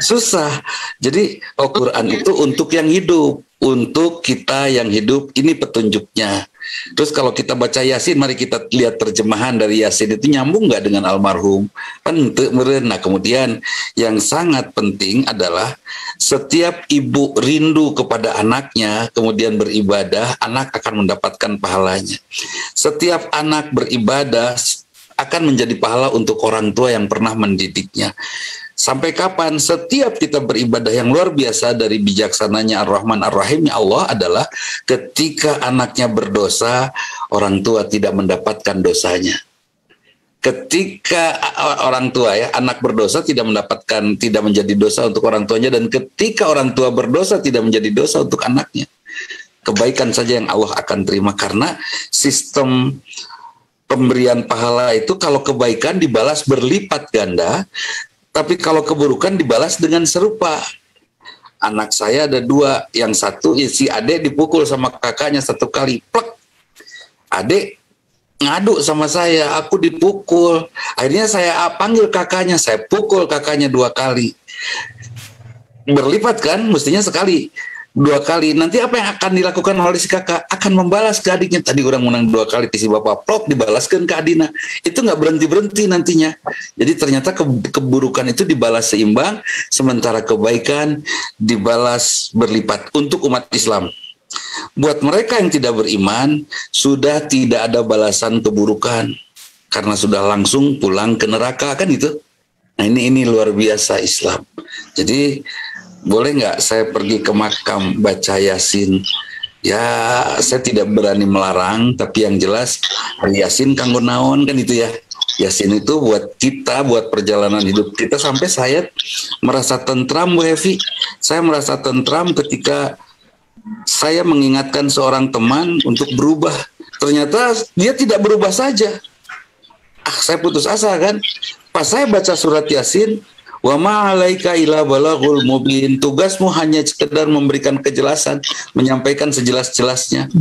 Susah. Jadi Quran itu untuk yang hidup, untuk kita yang hidup, ini petunjuknya. Terus kalau kita baca Yasin, mari kita lihat terjemahan dari Yasin itu nyambung nggak dengan almarhum? Nah, kemudian yang sangat penting adalah setiap ibu rindu kepada anaknya, kemudian beribadah, anak akan mendapatkan pahalanya. Setiap anak beribadah akan menjadi pahala untuk orang tua yang pernah mendidiknya. Sampai kapan? Setiap kita beribadah yang luar biasa dari bijaksananya Ar-Rahman Ar-Rahimnya Allah adalah ketika anaknya berdosa, orang tua tidak mendapatkan dosanya. Ketika orang tua ya, anak berdosa tidak menjadi dosa untuk orang tuanya, dan ketika orang tua berdosa tidak menjadi dosa untuk anaknya. Kebaikan saja yang Allah akan terima, karena sistem pemberian pahala itu kalau kebaikan dibalas berlipat ganda, tapi kalau keburukan dibalas dengan serupa. Anak saya ada 2, yang satu si adek dipukul sama kakaknya 1 kali, plek. Adek ngadu sama saya, aku dipukul. Akhirnya saya panggil kakaknya, saya pukul kakaknya 2 kali. Berlipat kan, mestinya sekali. 2 kali, nanti apa yang akan dilakukan oleh si kakak? Akan membalas ke adiknya. Tadi orang menang 2 kali, si bapak plok dibalaskan ke adina. Itu nggak berhenti nantinya. Jadi ternyata keburukan itu dibalas seimbang, sementara kebaikan dibalas berlipat untuk umat Islam. Buat mereka yang tidak beriman, sudah tidak ada balasan keburukan, karena sudah langsung pulang ke neraka kan itu. Nah ini luar biasa Islam. Jadi boleh nggak saya pergi ke makam baca Yasin? Ya saya tidak berani melarang, tapi yang jelas Yasin kanggo naon kan itu ya. Yasin itu buat kita, buat perjalanan hidup kita, sampai saya merasa tentram Bu Hevi. Saya merasa tentram ketika saya mengingatkan seorang teman untuk berubah. Ternyata dia tidak berubah saja. Saya putus asa kan. Pas saya baca surat Yasin, wa ma'alaika ila balaghul mubin, tugasmu hanya sekedar memberikan kejelasan, menyampaikan sejelas-jelasnya.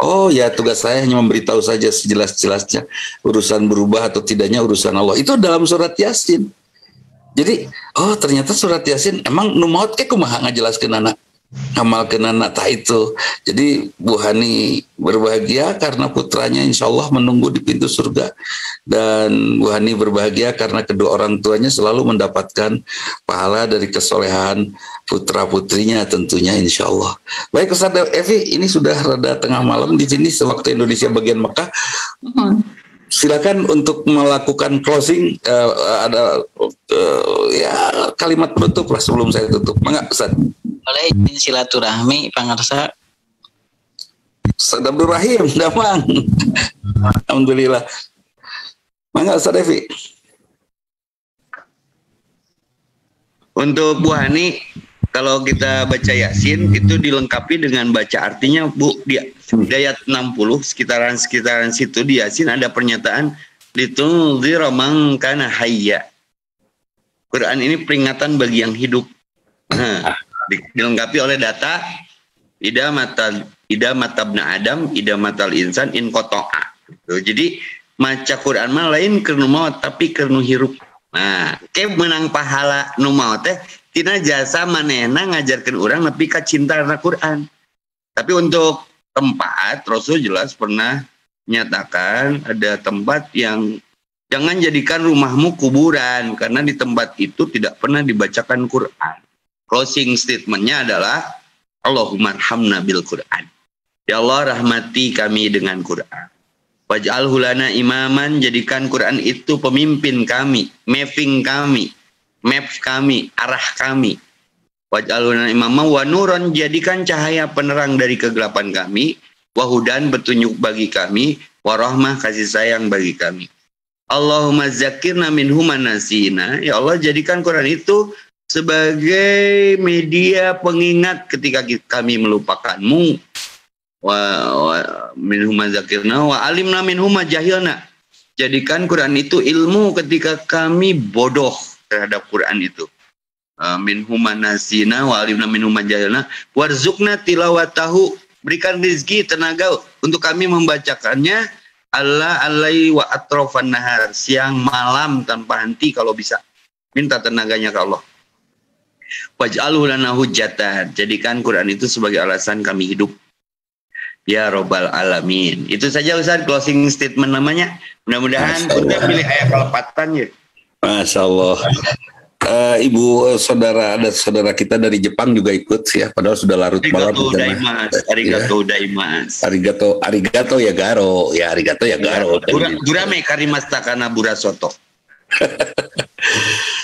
Oh ya, tugas saya hanya memberitahu saja sejelas-jelasnya. Urusan berubah atau tidaknya urusan Allah. Itu dalam surat Yasin. Jadi, oh ternyata surat Yasin emang nu maot ke kumaha ngajelaskeun anak. Ngamalkeun anak tak itu. Jadi Bu Hani berbahagia karena putranya insya Allah menunggu di pintu surga, dan Bu Hani berbahagia karena kedua orang tuanya selalu mendapatkan pahala dari kesolehan putra putrinya tentunya insya Allah. Baik Ustaz Evi, ini sudah rada tengah malam di sini sewaktu Indonesia bagian Mekah. Silakan untuk melakukan closing, ada ya kalimat penutup lah sebelum saya tutup. Mangga Ustaz. Boleh izin silaturahmi pangarsa Ustaz Abdul Rahim, Damang. Alhamdulillah. Mangga Ustaz Devi. Untuk Bu Hani, kalau kita baca Yasin itu dilengkapi dengan baca artinya, Bu. Di ayat 60 sekitaran situ di Yasin ada pernyataan litunzira man kana hayya. Quran ini peringatan bagi yang hidup. Nah, dilengkapi oleh data ida matabna Adam, ida matal insan in kotoa. Jadi maca Quran mah lain kernu maut tapi kernu hirup. Nah, ke menang pahala nu maut teh tina jasa manehna ngajarkeun urang nepi ka cinta na Quran. Tapi untuk tempat Rasul jelas pernah menyatakan ada tempat yang jangan jadikan rumahmu kuburan karena di tempat itu tidak pernah dibacakan Quran. Closing statementnya adalah Allahumma arhamna bil Quran. Ya Allah rahmati kami dengan Quran. Waj'alhu lana imaman, jadikan Quran itu pemimpin kami, mapping kami, map kami, arah kami. Waj'alhu lana imaman wa nuran, jadikan cahaya penerang dari kegelapan kami, wa hudan, petunjuk bagi kami, wa rahmah, kasih sayang bagi kami. Allahumma zakirna minhu manasina, ya Allah jadikan Quran itu sebagai media pengingat ketika kami melupakanmu. Wa minhum mazakirna wa alimna minhum jahilna. Jadikan Quran itu ilmu ketika kami bodoh terhadap Quran itu. Minhum nasina wa alimna minhum jahilna warzuqna tilawatahu, berikan rezeki tenaga untuk kami membacakannya Allah alai wa atrofan nahar, siang malam tanpa henti kalau bisa. Minta tenaganya ke Allah. Waj'alhu lana hujjatan, jadikan Quran itu sebagai alasan kami hidup. Ya Robbal Alamin. Itu saja Ustaz, closing statement namanya. Mudah-mudahan kita pilih ayat kelepatan ya. Masya Allah. Ibu saudara, ada saudara kita dari Jepang juga ikut ya, padahal sudah larut malam. Arigato daimasu. Arigato ya garo. Ya arigato ya garo. Durame karimasta kana burasoto.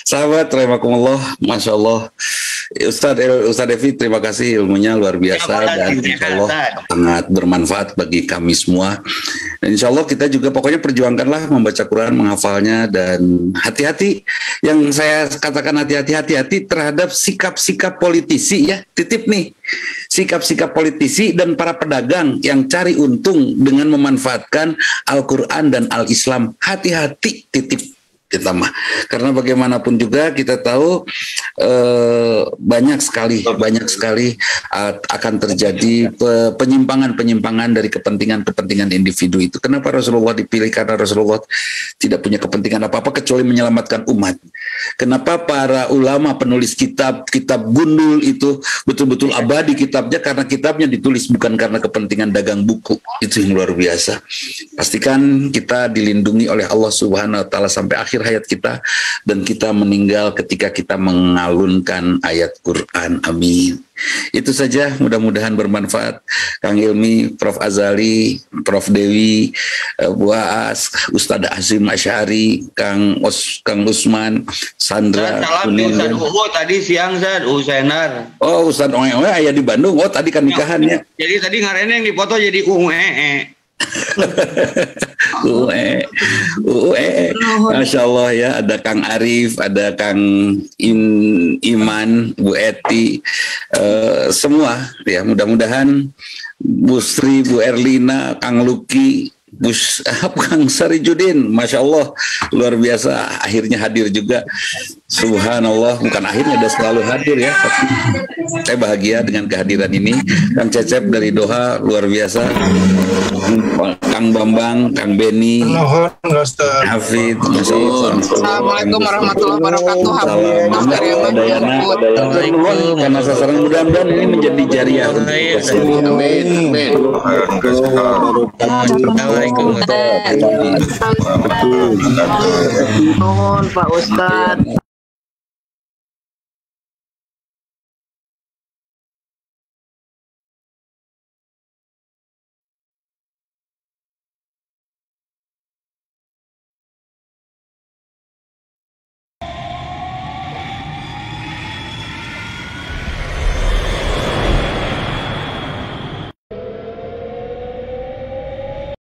Sahabat, rahimakumullah, Masya Allah. Ustaz Devi, terima kasih ilmunya luar biasa dan insya Allah sangat bermanfaat bagi kami semua. Dan insya Allah kita juga pokoknya perjuangkanlah membaca Quran, menghafalnya, dan hati-hati. Yang saya katakan hati-hati terhadap sikap-sikap politisi ya, titip nih. Sikap-sikap politisi dan para pedagang yang cari untung dengan memanfaatkan Al-Quran dan Al-Islam. Hati-hati, titip kita mah, karena bagaimanapun juga kita tahu banyak sekali akan terjadi penyimpangan dari kepentingan individu itu. Kenapa Rasulullah dipilih? Karena Rasulullah tidak punya kepentingan apa-apa kecuali menyelamatkan umat. Kenapa para ulama penulis kitab gundul itu betul-betul abadi kitabnya? Karena kitabnya ditulis bukan karena kepentingan dagang buku. Itu yang luar biasa. Pastikan kita dilindungi oleh Allah Subhanahu wa taala sampai akhir hayat kita, dan kita meninggal ketika kita mengalunkan ayat Quran. Amin. Itu saja, mudah-mudahan bermanfaat. Kang Ilmi, Prof Azali, Prof Dewi, Bu Aas, Ustadz Azim Asy'ari, Kang Usman, Sandra. Salam Ustadz Uwo tadi siang, Ustadz Usenar. Oh, Ustadz Oe ayah di Bandung. Oh, tadi kan nikahannya. Jadi tadi ngarennya yang dipoto jadi Masya Allah ya, ada Kang Arif, ada Kang Iman, Bu Eti, semua ya, mudah-mudahan Bu Sri, Bu Erlina, Kang Luki, Kang Sarijudin, Masya Allah luar biasa, akhirnya hadir juga. Subhanallah, bukan akhirnya, udah selalu hadir ya, tapi saya bahagia dengan kehadiran ini. Kang Cecep dari Doha luar biasa, Kang Bambang, Kang Beni, Hafid, Masya Allah. Assalamualaikum warahmatullahi wabarakatuh. Karena sasaran, mudah-mudahan ini menjadi jariah. Amin. Pak Ustadz.